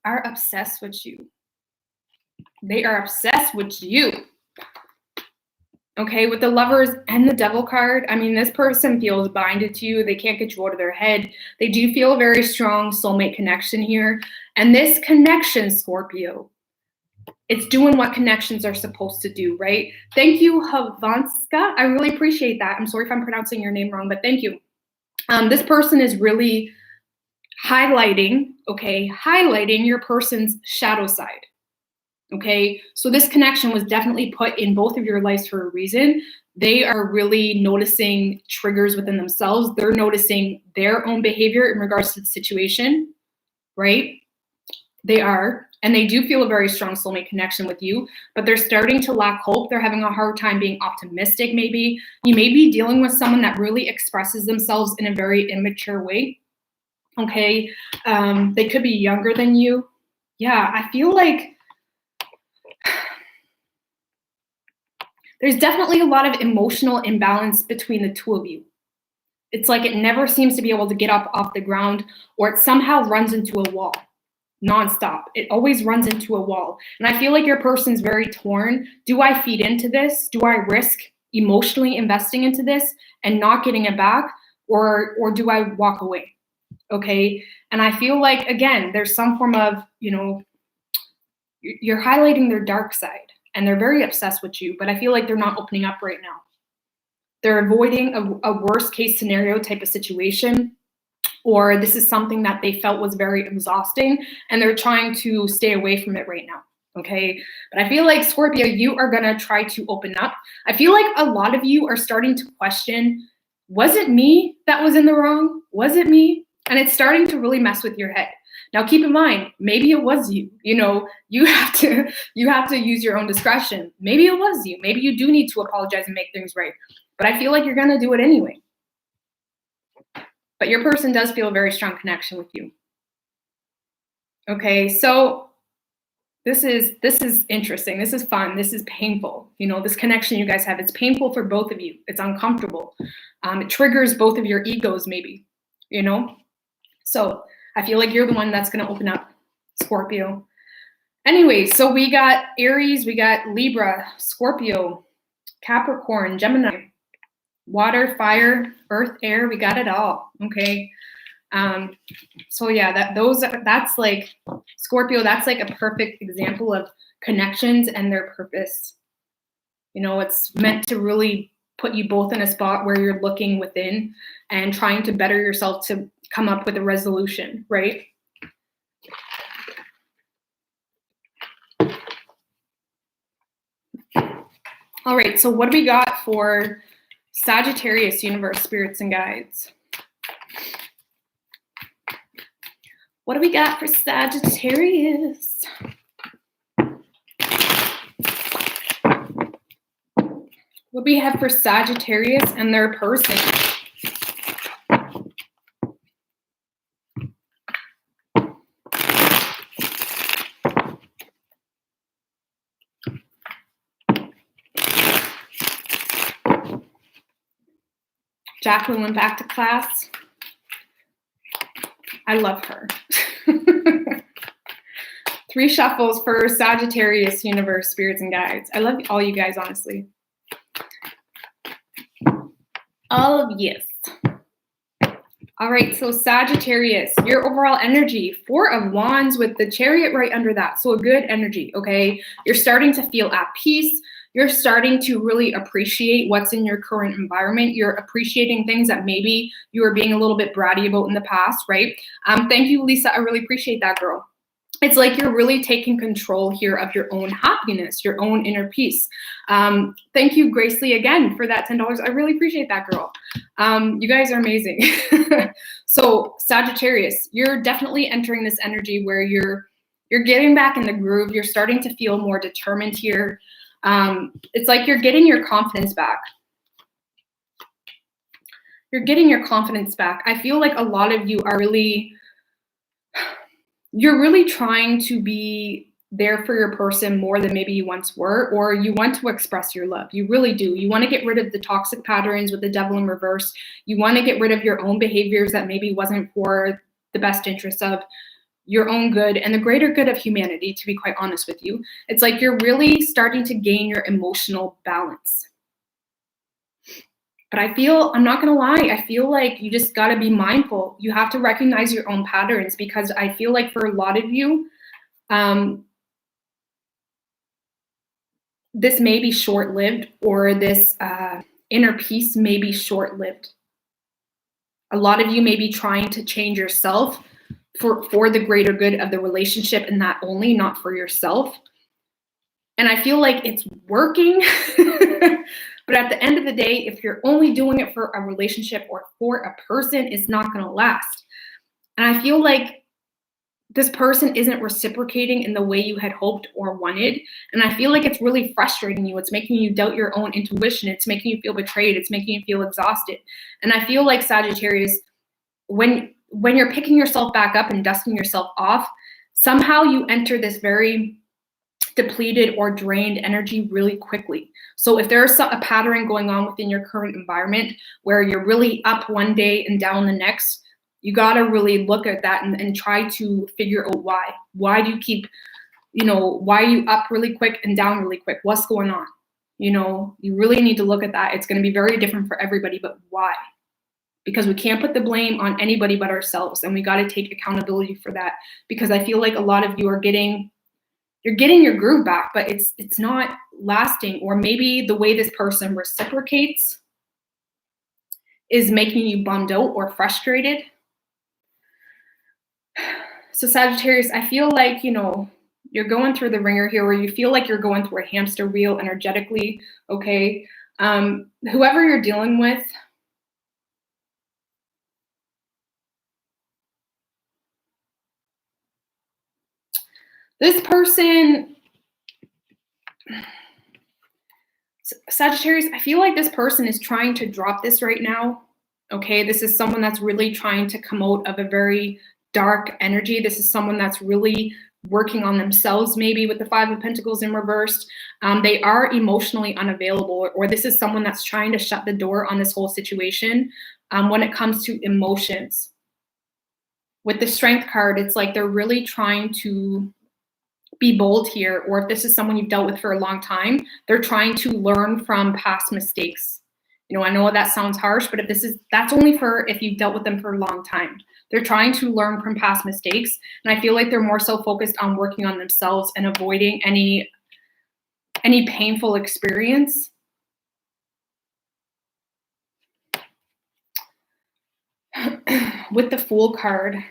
are obsessed with you. They are obsessed with you. Okay, with the Lovers and the Devil card, I mean, this person feels binded to you. They can't get you out of their head. They do feel a very strong soulmate connection here. And this connection, Scorpio, it's doing what connections are supposed to do, right? Thank you, Havanska. I really appreciate that. I'm sorry if I'm pronouncing your name wrong, but thank you. This person is really highlighting your person's shadow side. Okay, so this connection was definitely put in both of your lives for a reason. They are really noticing triggers within themselves. They're noticing their own behavior in regards to the situation, right? They are, and they do feel a very strong soulmate connection with you, but they're starting to lack hope. They're having a hard time being optimistic, maybe. You may be dealing with someone that really expresses themselves in a very immature way, okay? They could be younger than you. Yeah, I feel like there's definitely a lot of emotional imbalance between the two of you. It's like it never seems to be able to get up off the ground, or it somehow runs into a wall nonstop. It always runs into a wall. And I feel like your person's very torn. Do I feed into this? Do I risk emotionally investing into this and not getting it back? Or do I walk away? Okay. And I feel like, again, there's some form of, you know, you're highlighting their dark side. And they're very obsessed with you, but I feel like they're not opening up right now. They're avoiding a worst case scenario type of situation, or this is something that they felt was very exhausting, and they're trying to stay away from it right now, okay? But I feel like, Scorpio, you are gonna try to open up. I feel like a lot of you are starting to question, was it me that was in the wrong? Was it me? And it's starting to really mess with your head. Now, keep in mind, maybe it was you. You know, you have to use your own discretion. Maybe it was you. Maybe you do need to apologize and make things right. But I feel like you're going to do it anyway. But your person does feel a very strong connection with you. Okay, so This is interesting. This is fun. This is painful. You know, this connection you guys have, it's painful for both of you. It's uncomfortable. It triggers both of your egos, maybe, you know? So I feel like you're the one that's going to open up, Scorpio. Anyway, so we got Aries, we got Libra, Scorpio, Capricorn, Gemini, water, fire, earth, air, we got it all, okay? So yeah, that's like Scorpio, that's like a perfect example of connections and their purpose. You know, it's meant to really put you both in a spot where you're looking within and trying to better yourself to come up with a resolution, right? All right, so what do we got for Sagittarius, universe, spirits, and guides? What do we got for Sagittarius? What do we have for Sagittarius and their person? Jacqueline went back to class. I love her. 3 shuffles for Sagittarius, universe, spirits, and guides. I love all you guys, honestly. All of yes. All right, so Sagittarius, your overall energy, 4 of Wands with the Chariot right under that. So a good energy, okay? You're starting to feel at peace. You're starting to really appreciate what's in your current environment. You're appreciating things that maybe you were being a little bit bratty about in the past, right? Thank you, Lisa. I really appreciate that, girl. It's like you're really taking control here of your own happiness, your own inner peace. Thank you, Grace Lee, again for that $10. I really appreciate that, girl. You guys are amazing. So Sagittarius, you're definitely entering this energy where you're getting back in the groove. You're starting to feel more determined here. It's like you're getting your confidence back. You're getting your confidence back. I feel like a lot of you are you're really trying to be there for your person more than maybe you once were, or you want to express your love. You really do. You want to get rid of the toxic patterns with the devil in reverse. You want to get rid of your own behaviors that maybe wasn't for the best interest of your own good and the greater good of humanity, to be quite honest with you. It's like you're really starting to gain your emotional balance. But I'm not going to lie, I feel like you just got to be mindful. You have to recognize your own patterns, because I feel like for a lot of you, this may be short-lived, or this inner peace may be short-lived. A lot of you may be trying to change yourself for the greater good of the relationship, and that only, not for yourself. And I feel like it's working. But at the end of the day, if you're only doing it for a relationship or for a person, it's not going to last. And I feel like this person isn't reciprocating in the way you had hoped or wanted. And I feel like it's really frustrating you. It's making you doubt your own intuition. It's making you feel betrayed. It's making you feel exhausted. And I feel like Sagittarius, when you're picking yourself back up and dusting yourself off, somehow you enter this very depleted or drained energy really quickly. So if there's a pattern going on within your current environment where you're really up one day and down the next, you got to really look at that and try to figure out why. Why do you keep, why are you up really quick and down really quick? What's going on? You really need to look at that. It's going to be very different for everybody, but why? Because we can't put the blame on anybody but ourselves, and we got to take accountability for that, because I feel like a lot of you are getting your groove back, but it's not lasting. Or maybe the way this person reciprocates is making you bummed out or frustrated. So Sagittarius, I feel like, you're going through the ringer here, where you feel like you're going through a hamster wheel energetically, okay? Whoever you're dealing with, this person, Sagittarius, I feel like this person is trying to drop this right now, okay? This is someone that's really trying to come out of a very dark energy. This is someone that's really working on themselves, maybe with the Five of Pentacles in reversed. They are emotionally unavailable, or this is someone that's trying to shut the door on this whole situation when it comes to emotions. With the Strength card, it's like they're really trying to be bold here, or if this is someone you've dealt with for a long time, they're trying to learn from past mistakes. You know, I know that sounds harsh, but that's only for if you've dealt with them for a long time. They're trying to learn from past mistakes, and I feel like they're more so focused on working on themselves and avoiding any painful experience. With the Fool card,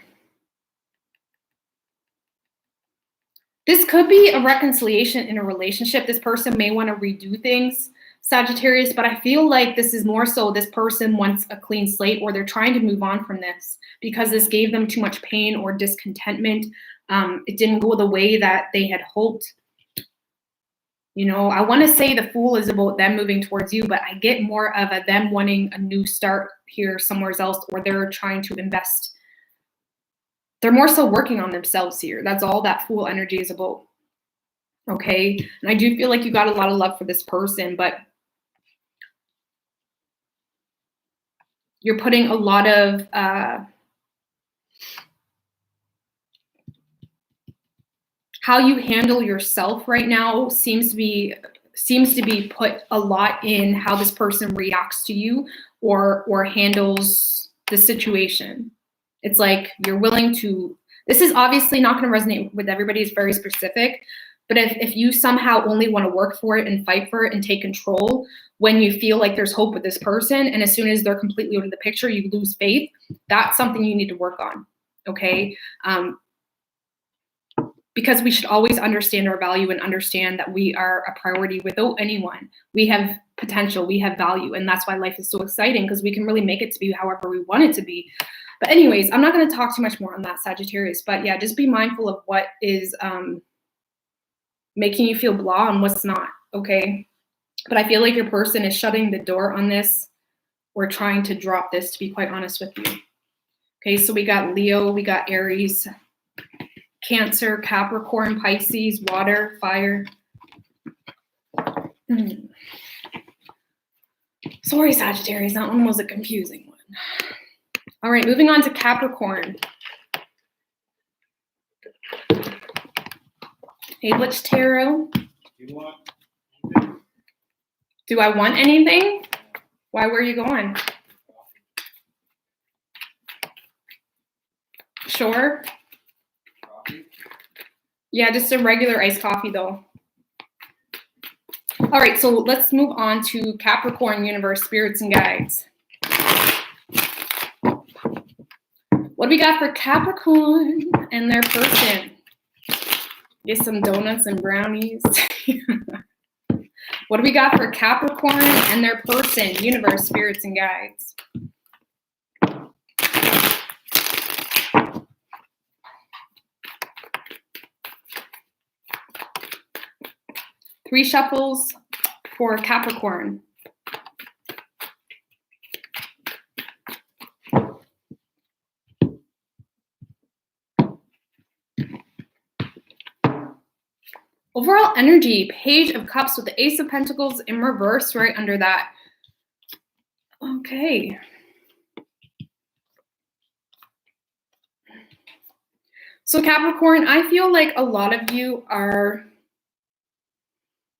this could be a reconciliation in a relationship. This person may want to redo things, Sagittarius, but I feel like this is more so this person wants a clean slate, or they're trying to move on from this because this gave them too much pain or discontentment. It didn't go the way that they had hoped. You know, I want to say the Fool is about them moving towards you, but I get more of a them wanting a new start here somewhere else, or they're trying to invest. They're more so working on themselves here. That's all that Fool energy is about. Okay. And I do feel like you got a lot of love for this person, but you're putting a lot of how you handle yourself right now seems to be put a lot in how this person reacts to you or handles the situation. It's like you're willing to, this is obviously not going to resonate with everybody. It's very specific. But if you somehow only want to work for it and fight for it and take control when you feel like there's hope with this person, and as soon as they're completely out of the picture, you lose faith, that's something you need to work on, okay? Because we should always understand our value and understand that we are a priority without anyone. We have potential, we have value, and that's why life is so exciting, because we can really make it to be however we want it to be. But anyways, I'm not going to talk too much more on that, Sagittarius, but yeah, just be mindful of what is making you feel blah and what's not, okay? But I feel like your person is shutting the door on this or trying to drop this, to be quite honest with you. Okay, so we got Leo, we got Aries, Cancer, Capricorn, Pisces, water, fire. Sorry, Sagittarius, that one was a confusing one. All right, moving on to Capricorn. Hey, Butch Tarot. Do I want anything? Why, where are you going? Sure. Yeah, just a regular iced coffee though. All right, so let's move on to Capricorn, universe, spirits, and guides. What do we got for Capricorn and their person? Get some donuts and brownies. What do we got for Capricorn and their person, universe, spirits, and guides? Three shuffles for Capricorn. Overall energy, Page of Cups with the Ace of Pentacles in reverse right under that. Okay. So Capricorn, I feel like a lot of you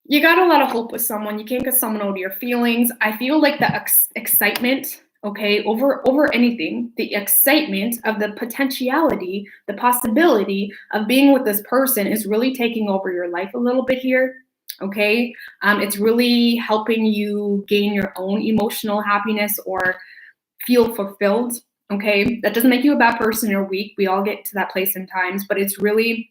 you got a lot of hope with someone. You can't get someone out of your feelings. I feel like the excitement, okay, over anything, the excitement of the potentiality, the possibility of being with this person is really taking over your life a little bit here, okay? It's really helping you gain your own emotional happiness or feel fulfilled, okay? That doesn't make you a bad person or weak. We all get to that place sometimes, but it's making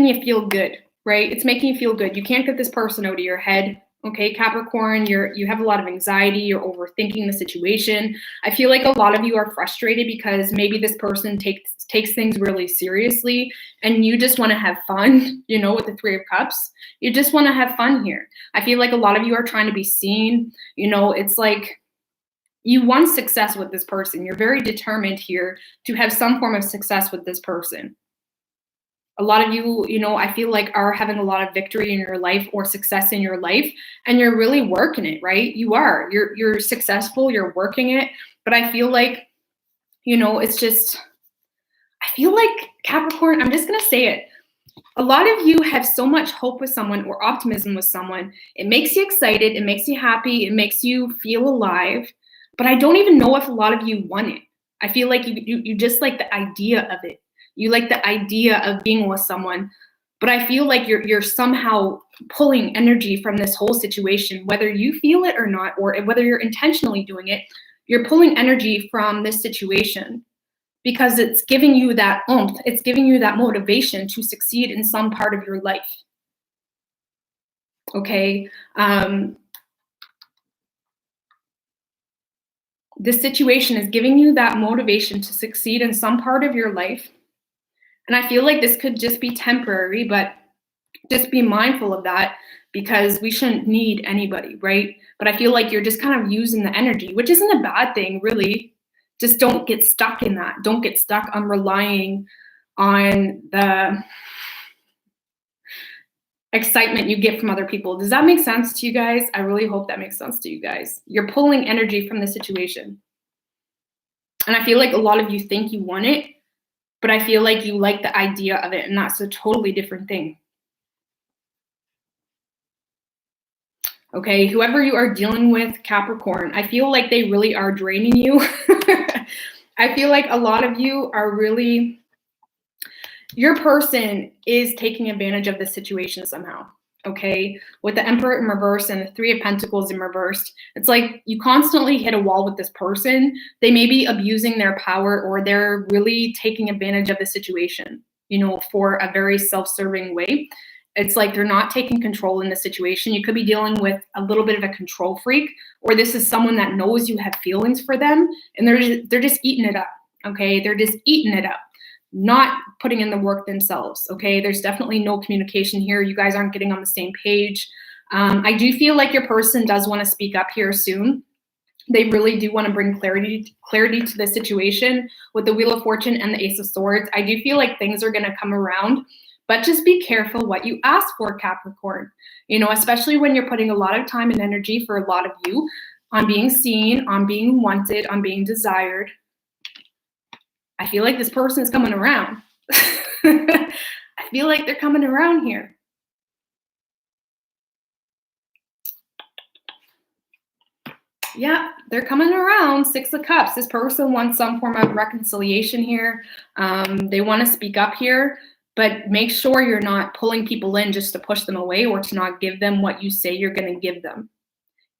you feel good, right? It's making you feel good. You can't get this person out of your head. Okay, Capricorn, you have a lot of anxiety, you're overthinking the situation. I feel like a lot of you are frustrated because maybe this person takes things really seriously and you just want to have fun, you know, with the Three of Cups. You just want to have fun here. I feel like a lot of you are trying to be seen. You know, it's like you want success with this person. You're very determined here to have some form of success with this person. A lot of you, you know, I feel like are having a lot of victory in your life or success in your life, and you're really working it, right? You are. You're successful, you're working it, but I feel like, you know, it's just, I feel like Capricorn, I'm just going to say it. A lot of you have so much hope with someone or optimism with someone. It makes you excited, it makes you happy, it makes you feel alive, but I don't even know if a lot of you want it. I feel like you just like the idea of it. You like the idea of being with someone, but I feel like you're somehow pulling energy from this whole situation, whether you feel it or not, or whether you're intentionally doing it. You're pulling energy from this situation because it's giving you that oomph, it's giving you that motivation to succeed in some part of your life. Okay. This situation is giving you that motivation to succeed in some part of your life. And I feel like this could just be temporary, but just be mindful of that because we shouldn't need anybody, right? But I feel like you're just kind of using the energy, which isn't a bad thing, really. Just don't get stuck in that. Don't get stuck on relying on the excitement you get from other people. Does that make sense to you guys? I really hope that makes sense to you guys. You're pulling energy from the situation. And I feel like a lot of you think you want it, but I feel like you like the idea of it, and that's a totally different thing. Okay, whoever you are dealing with, Capricorn, I feel like they really are draining you. I feel like a lot of you are really, your person is taking advantage of the situation somehow. Okay, with the Emperor in reverse and the Three of Pentacles in reversed, it's like you constantly hit a wall with this person. They may be abusing their power, or they're really taking advantage of the situation, you know, for a very self-serving way. It's like they're not taking control in the situation. You could be dealing with a little bit of a control freak, or this is someone that knows you have feelings for them, and they're just eating it up. Okay, they're just eating it up, not putting in the work themselves. Okay, there's definitely no communication here. You guys aren't getting on the same page. I do feel like your person does want to speak up here soon. They really do want to bring clarity to the situation with the Wheel of Fortune and the Ace of Swords. I do feel like things are going to come around, but just be careful what you ask for, Capricorn. You know, especially when you're putting a lot of time and energy, for a lot of you, on being seen, on being wanted, on being desired. I feel like this person is coming around. I feel like they're coming around here. Yeah, they're coming around. Six of Cups. This person wants some form of reconciliation here. They want to speak up here, but make sure you're not pulling people in just to push them away or to not give them what you say you're going to give them.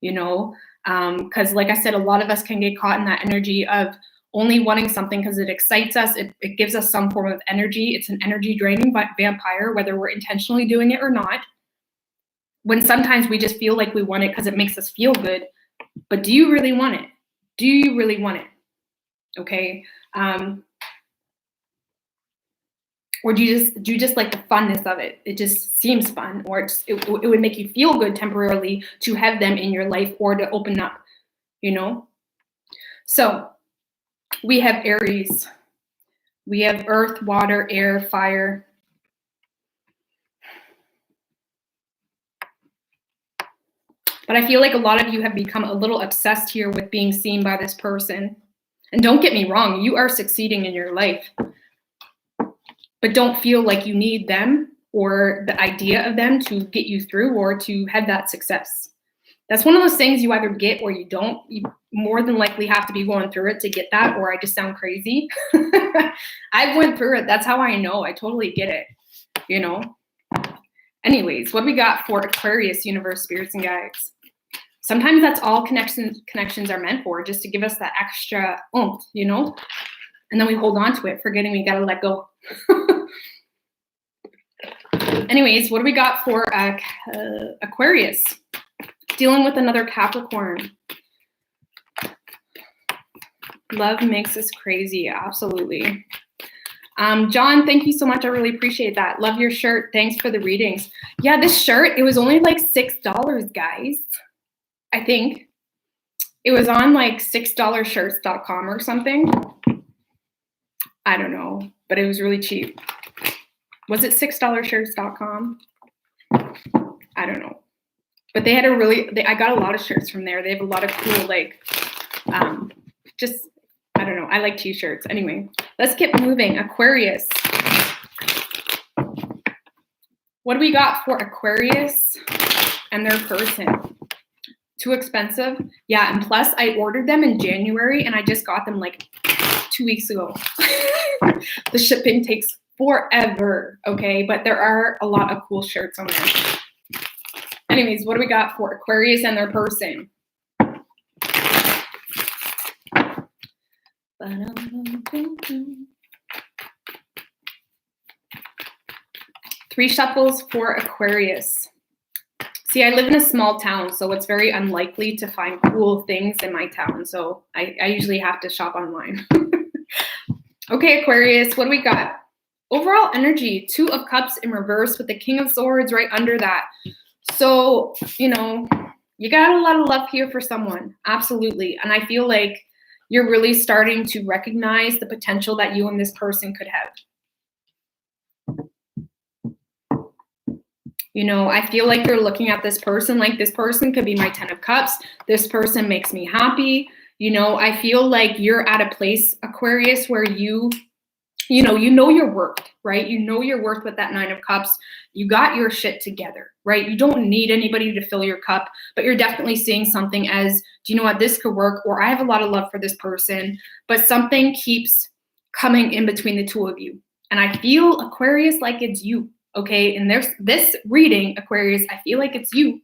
You know, because like I said, a lot of us can get caught in that energy of only wanting something because it excites us. It gives us some form of energy. It's an energy draining vampire, whether we're intentionally doing it or not. When sometimes we just feel like we want it because it makes us feel good. But do you really want it? Do you really want it? Okay. Or do you just like the funness of it? It just seems fun, or it would make you feel good temporarily to have them in your life or to open up, you know? So we have Aries. We have earth, water, air, fire. But I feel like a lot of you have become a little obsessed here with being seen by this person. And don't get me wrong, you are succeeding in your life. But don't feel like you need them or the idea of them to get you through or to have that success. That's one of those things you either get or you don't. You more than likely have to be going through it to get that, or I just sound crazy. I've went through it. That's how I know. I totally get it, you know? Anyways, what we got for Aquarius, universe, spirits, and guides? Sometimes that's all connections are meant for, just to give us that extra oomph, you know? And then we hold on to it, forgetting we got to let go. Anyways, what do we got for Aquarius? Dealing with another Capricorn. Love makes us crazy. Absolutely. John, thank you so much. I really appreciate that. Love your shirt. Thanks for the readings. Yeah, this shirt, it was only like $6, guys. I think. It was on like $6shirts.com or something. I don't know, but it was really cheap. Was it $6shirts.com? I don't know. But they had I got a lot of shirts from there. They have a lot of cool, like, just, I don't know. I like t-shirts. Anyway, let's get moving. Aquarius. What do we got for Aquarius and their person? Too expensive? Yeah, and plus I ordered them in January and I just got them like 2 weeks ago. The shipping takes forever, okay? But there are a lot of cool shirts on there. Anyways, what do we got for Aquarius and their person? Three shuffles for Aquarius. See, I live in a small town, so it's very unlikely to find cool things in my town. So I usually have to shop online. Okay, Aquarius, what do we got? Overall energy, 2 of Cups in reverse with the King of Swords right under that. So, you know, you got a lot of love here for someone. Absolutely. And I feel like you're really starting to recognize the potential that you and this person could have. You know, I feel like you're looking at this person like this person could be my 10 of Cups. This person makes me happy. You know, I feel like you're at a place, Aquarius, where you know your worth, right? You know your worth with that 9 of Cups. You got your shit together, right? You don't need anybody to fill your cup, but you're definitely seeing something as, do you know what, this could work, or I have a lot of love for this person, but something keeps coming in between the two of you. And I feel, Aquarius, like it's you, okay? And there's this reading, Aquarius, I feel like it's you,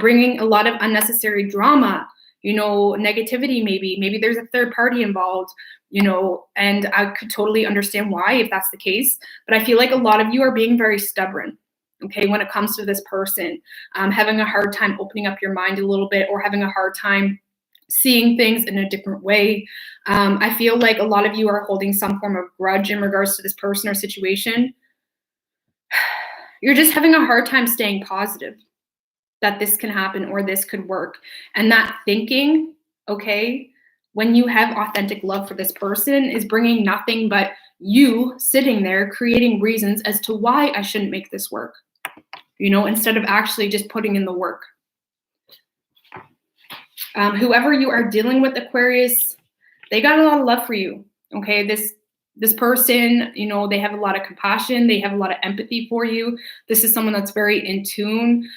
bringing a lot of unnecessary drama, you know, negativity maybe there's a third party involved, you know, and I could totally understand why if that's the case. But I feel like a lot of you are being very stubborn, okay, when it comes to this person, having a hard time opening up your mind a little bit, or having a hard time seeing things in a different way. I feel like a lot of you are holding some form of grudge in regards to this person or situation. You're just having a hard time staying positive that this can happen or this could work. And that thinking, okay, when you have authentic love for this person, is bringing nothing but you sitting there creating reasons as to why I shouldn't make this work, you know, instead of actually just putting in the work. Whoever you are dealing with, Aquarius, they got a lot of love for you, okay? This person, you know, they have a lot of compassion. They have a lot of empathy for you. This is someone that's very in tune.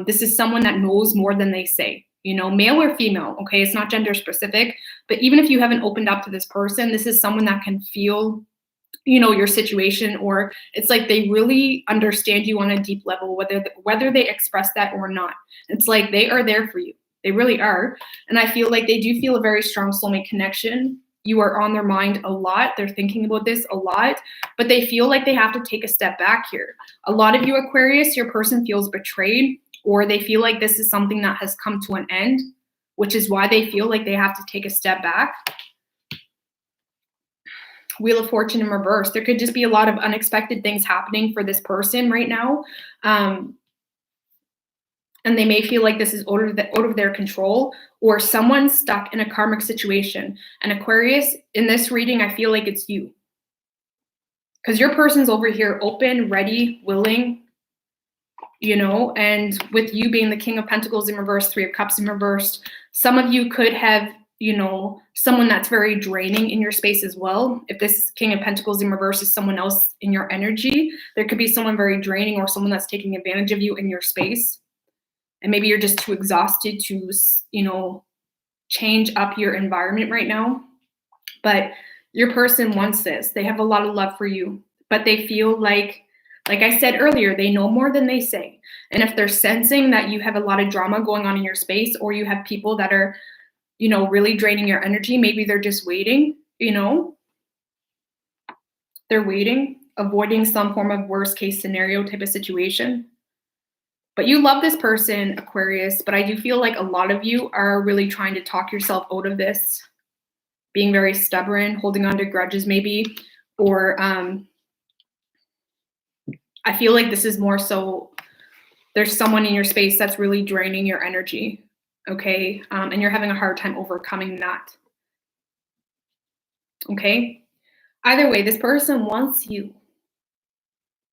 This is someone that knows more than they say, you know, male or female, okay? It's not gender specific, but even if you haven't opened up to this person, this is someone that can feel, you know, your situation, or it's like they really understand you on a deep level, whether they express that or not. It's like they are there for you. They really are. And I feel like they do feel a very strong soulmate connection. You are on their mind a lot. They're thinking about this a lot, but they feel like they have to take a step back here. A lot of you, Aquarius, your person feels betrayed, or they feel like this is something that has come to an end, which is why they feel like they have to take a step back. Wheel of Fortune in reverse. There could just be a lot of unexpected things happening for this person right now. And they may feel like this is out of their control, or someone's stuck in a karmic situation. And Aquarius, in this reading, I feel like it's you. Because your person's over here open, ready, willing, you know, and with you being the King of Pentacles in reverse, 3 of Cups in reverse, some of you could have, you know, someone that's very draining in your space as well. If this King of Pentacles in reverse is someone else in your energy, there could be someone very draining, or someone that's taking advantage of you in your space. And maybe you're just too exhausted to, you know, change up your environment right now. But your person wants this. They have a lot of love for you, but they feel like I said earlier, they know more than they say. And if they're sensing that you have a lot of drama going on in your space, or you have people that are, you know, really draining your energy, maybe they're just waiting, you know, they're waiting, avoiding some form of worst case scenario type of situation. But you love this person, Aquarius, but I do feel like a lot of you are really trying to talk yourself out of this, being very stubborn, holding on to grudges maybe, or I feel like this is more so there's someone in your space that's really draining your energy, okay? And you're having a hard time overcoming that, okay? Either way, this person wants you.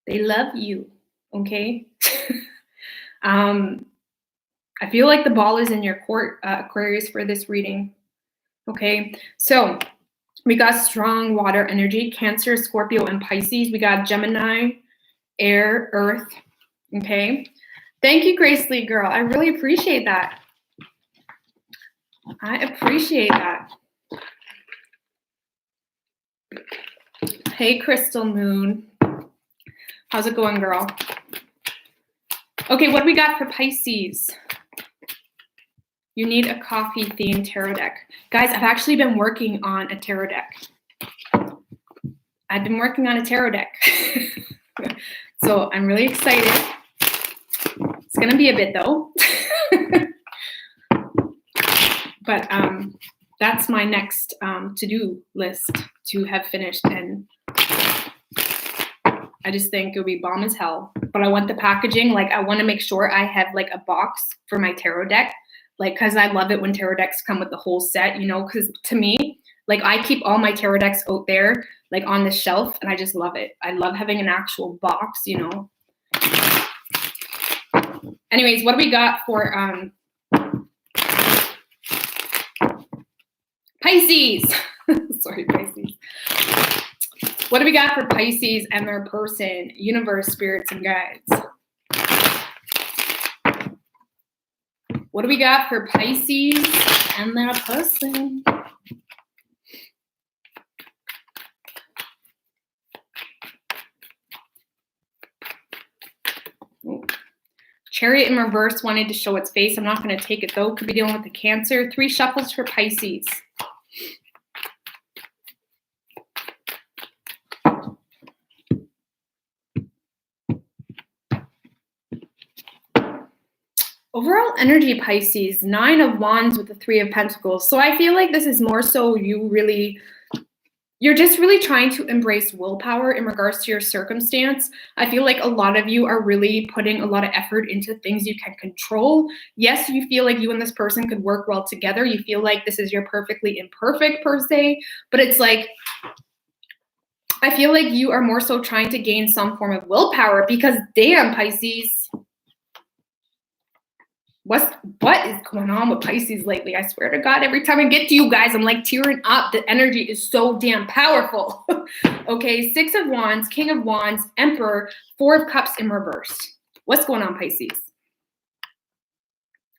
They love you, okay? I feel like the ball is in your court, Aquarius, for this reading, okay? So we got strong water energy, Cancer, Scorpio, and Pisces. We got Gemini, air, earth, okay? Thank you, Grace Lee, girl. I really appreciate that. I appreciate that. Hey, Crystal Moon. How's it going, girl? Okay, what do we got for Pisces? You need a coffee-themed tarot deck. Guys, I've actually been working on a tarot deck. I've been working on a tarot deck. So I'm really excited. It's going to be a bit, though. But that's my next to-do list to have finished, and I just think it would be bomb as hell. But I want the packaging, like I want to make sure I have like a box for my tarot deck, like because I love it when tarot decks come with the whole set, you know, because to me, like I keep all my tarot decks out there, like on the shelf, and I just love it. I love having an actual box, you know. Anyways, what do we got for Pisces? Sorry, Pisces. What do we got for Pisces and their person, universe, spirits, and guides? What do we got for Pisces and their person? Ooh. Chariot in reverse wanted to show its face. I'm not going to take it, though. Could be dealing with the Cancer. 3 shuffles for Pisces. Overall energy, Pisces, 9 of Wands with the 3 of Pentacles. So I feel like this is more so you're just really trying to embrace willpower in regards to your circumstance. I feel like a lot of you are really putting a lot of effort into things you can control. Yes, you feel like you and this person could work well together. You feel like this is your perfectly imperfect per se, but it's like, I feel like you are more so trying to gain some form of willpower because damn, Pisces, what is going on with Pisces lately? I swear to God, every time I get to you guys, I'm like tearing up. The energy is so damn powerful. Okay, 6 of Wands, King of Wands, Emperor, 4 of Cups in reverse. What's going on, Pisces?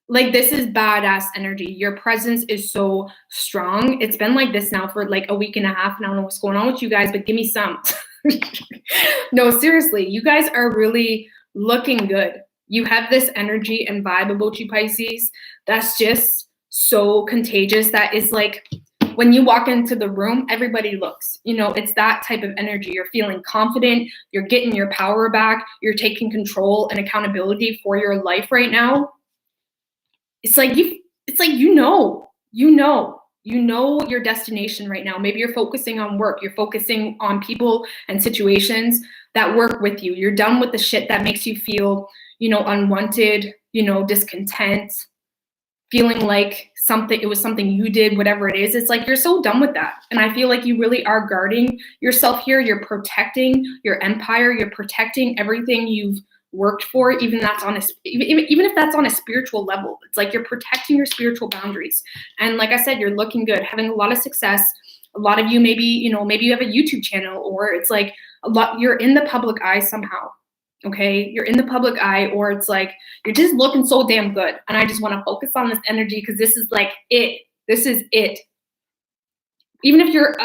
Like, this is badass energy. Your presence is so strong. It's been like this now for like a week and a half, and I don't know what's going on with you guys, but give me some. No, seriously, you guys are really looking good. You have this energy and vibe about you, Pisces, that's just so contagious. That is like, when you walk into the room, everybody looks, you know, it's that type of energy. You're feeling confident, you're getting your power back, you're taking control and accountability for your life right now. It's like you know your destination right now. Maybe you're focusing on work, you're focusing on people and situations that work with you. You're done with the shit that makes you feel, you know, unwanted, you know, discontent, feeling like it was something you did, whatever it is. It's like you're so done with that. And I feel like you really are guarding yourself here. You're protecting your empire. You're protecting everything you've worked for, even if that's on a spiritual level. It's like you're protecting your spiritual boundaries. And like I said, you're looking good, having a lot of success. A lot of you maybe you have a YouTube channel, or it's like you're in the public eye somehow. Okay, you're in the public eye, or it's like you're just looking so damn good. And I just want to focus on this energy because this is like it. This is it. Even if you're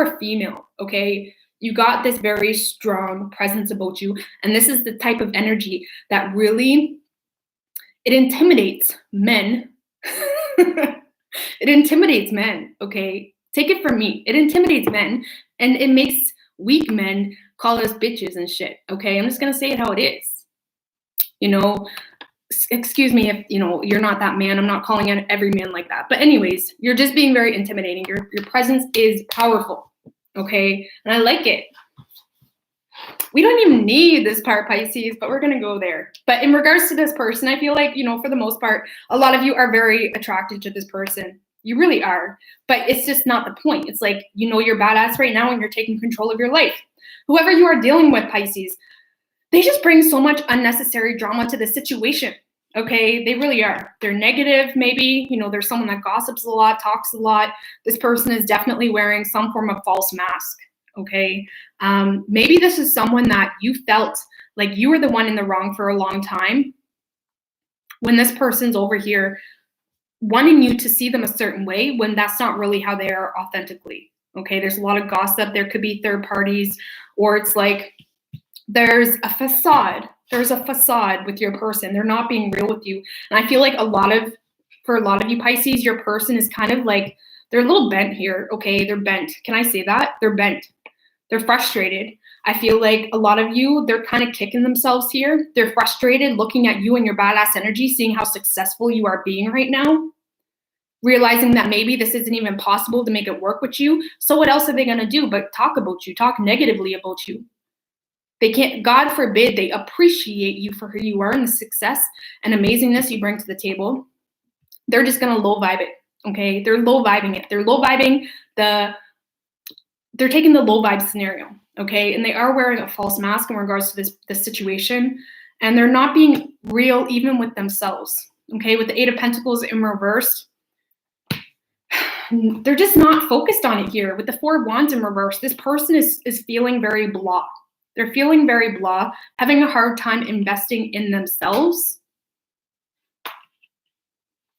a female, okay, you got this very strong presence about you, and this is the type of energy that really it intimidates men. It intimidates men. Okay, take it from me. It intimidates men, and it makes weak men call us bitches and shit. Okay, I'm just gonna say it how it is. You know, excuse me if you're not that man. I'm not calling every man like that. But anyways, you're just being very intimidating. Your presence is powerful. Okay, and I like it. We don't even need this part, Pisces, but we're gonna go there. But in regards to this person, I feel like, for the most part, a lot of you are very attracted to this person. You really are. But it's just not the point. It's like, you're badass right now and you're taking control of your life. Whoever you are dealing with, Pisces, they just bring so much unnecessary drama to the situation. Okay, they really are. They're negative, maybe. You know, there's someone that gossips a lot, talks a lot. This person is definitely wearing some form of false mask. Okay, maybe this is someone that you felt like you were the one in the wrong for a long time, when this person's over here wanting you to see them a certain way when that's not really how they are authentically. Okay, there's a lot of gossip. There could be third parties, or it's like there's a facade. There's a facade with your person. They're not being real with you. And I feel like for a lot of you Pisces, your person is kind of like, they're a little bent here. Okay, they're bent. Can I say that? They're bent. They're frustrated. I feel like a lot of you, they're kind of kicking themselves here. They're frustrated looking at you and your badass energy, seeing how successful you are being right now, realizing that maybe this isn't even possible to make it work with you. So what else are they going to do but talk about you, talk negatively about you? They can't, God forbid, they appreciate you for who you are and the success and amazingness you bring to the table. They're just going to low vibe it. Okay. They're low vibing it. They're low vibing they're taking the low vibe scenario. Okay. And they are wearing a false mask in regards to this situation. And they're not being real even with themselves. Okay. With the 8 of Pentacles in reverse, they're just not focused on it here. With the 4 of Wands in reverse, this person is feeling very blah. They're feeling very blah, having a hard time investing in themselves.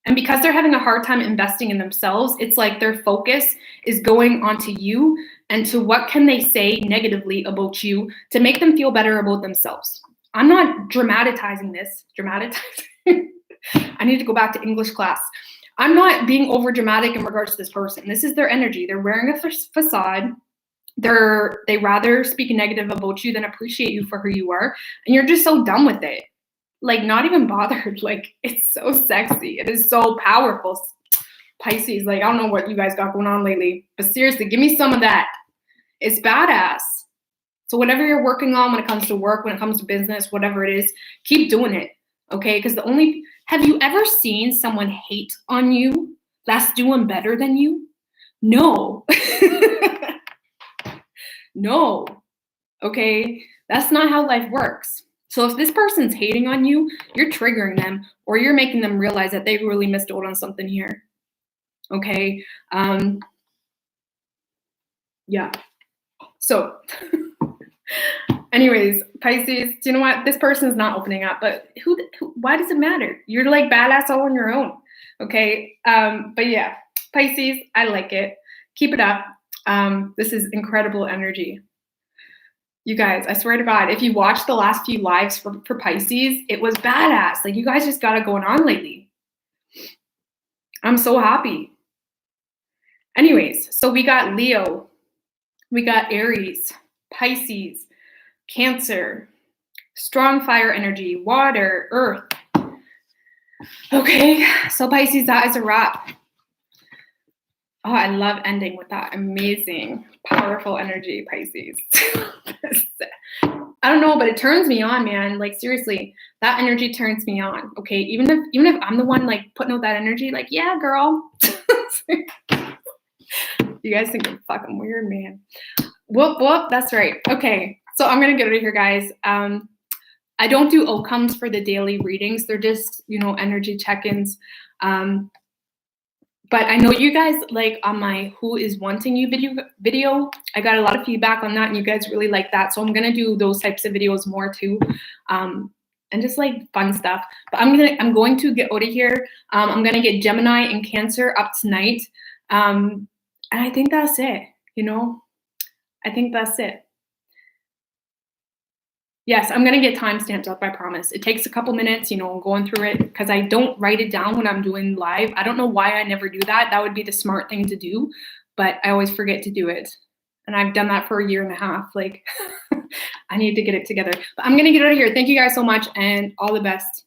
And because they're having a hard time investing in themselves, it's like their focus is going onto you and to what can they say negatively about you to make them feel better about themselves. I'm not dramatizing this. I need to go back to English class. I'm not being over dramatic in regards to this person. This is their energy. They're wearing a facade. They rather speak negative about you than appreciate you for who you are. And you're just so done with it. Like, not even bothered. Like, it's so sexy. It is so powerful. Pisces, like, I don't know what you guys got going on lately, but seriously, give me some of that. It's badass. So whatever you're working on when it comes to work, when it comes to business, whatever it is, keep doing it. Okay? Because have you ever seen someone hate on you that's doing better than you? No. No. Okay? That's not how life works. So if this person's hating on you, you're triggering them, or you're making them realize that they really missed out on something here. Okay? Yeah. So anyways, Pisces, do you know what? This person's not opening up, but why does it matter? You're like badass all on your own. Okay? But yeah, Pisces, I like it. Keep it up. This is incredible energy. You guys, I swear to God, if you watched the last few lives for Pisces, it was badass. Like, you guys just got it going on lately. I'm so happy. Anyways, so we got Leo, we got Aries, Pisces, Cancer, strong fire energy, water, earth. Okay, so Pisces, that is a wrap. Oh, I love ending with that amazing, powerful energy, Pisces. I don't know, but it turns me on, man. Like, seriously, that energy turns me on. Okay, even if I'm the one like putting out that energy, like, yeah, girl. You guys think I'm fucking weird, man. Whoop, whoop, that's right. Okay, so I'm gonna get out of here, guys. I don't do outcomes for the daily readings. They're just, energy check-ins. But I know you guys like on my Who is Wanting You video. I got a lot of feedback on that and you guys really like that. So I'm going to do those types of videos more too. And just like fun stuff. But I'm going to get out of here. I'm going to get Gemini and Cancer up tonight. And I think that's it. I think that's it. Yes, I'm going to get timestamps up, I promise. It takes a couple minutes, going through it because I don't write it down when I'm doing live. I don't know why I never do that. That would be the smart thing to do, but I always forget to do it. And I've done that for a year and a half. Like, I need to get it together. But I'm going to get out of here. Thank you guys so much and all the best.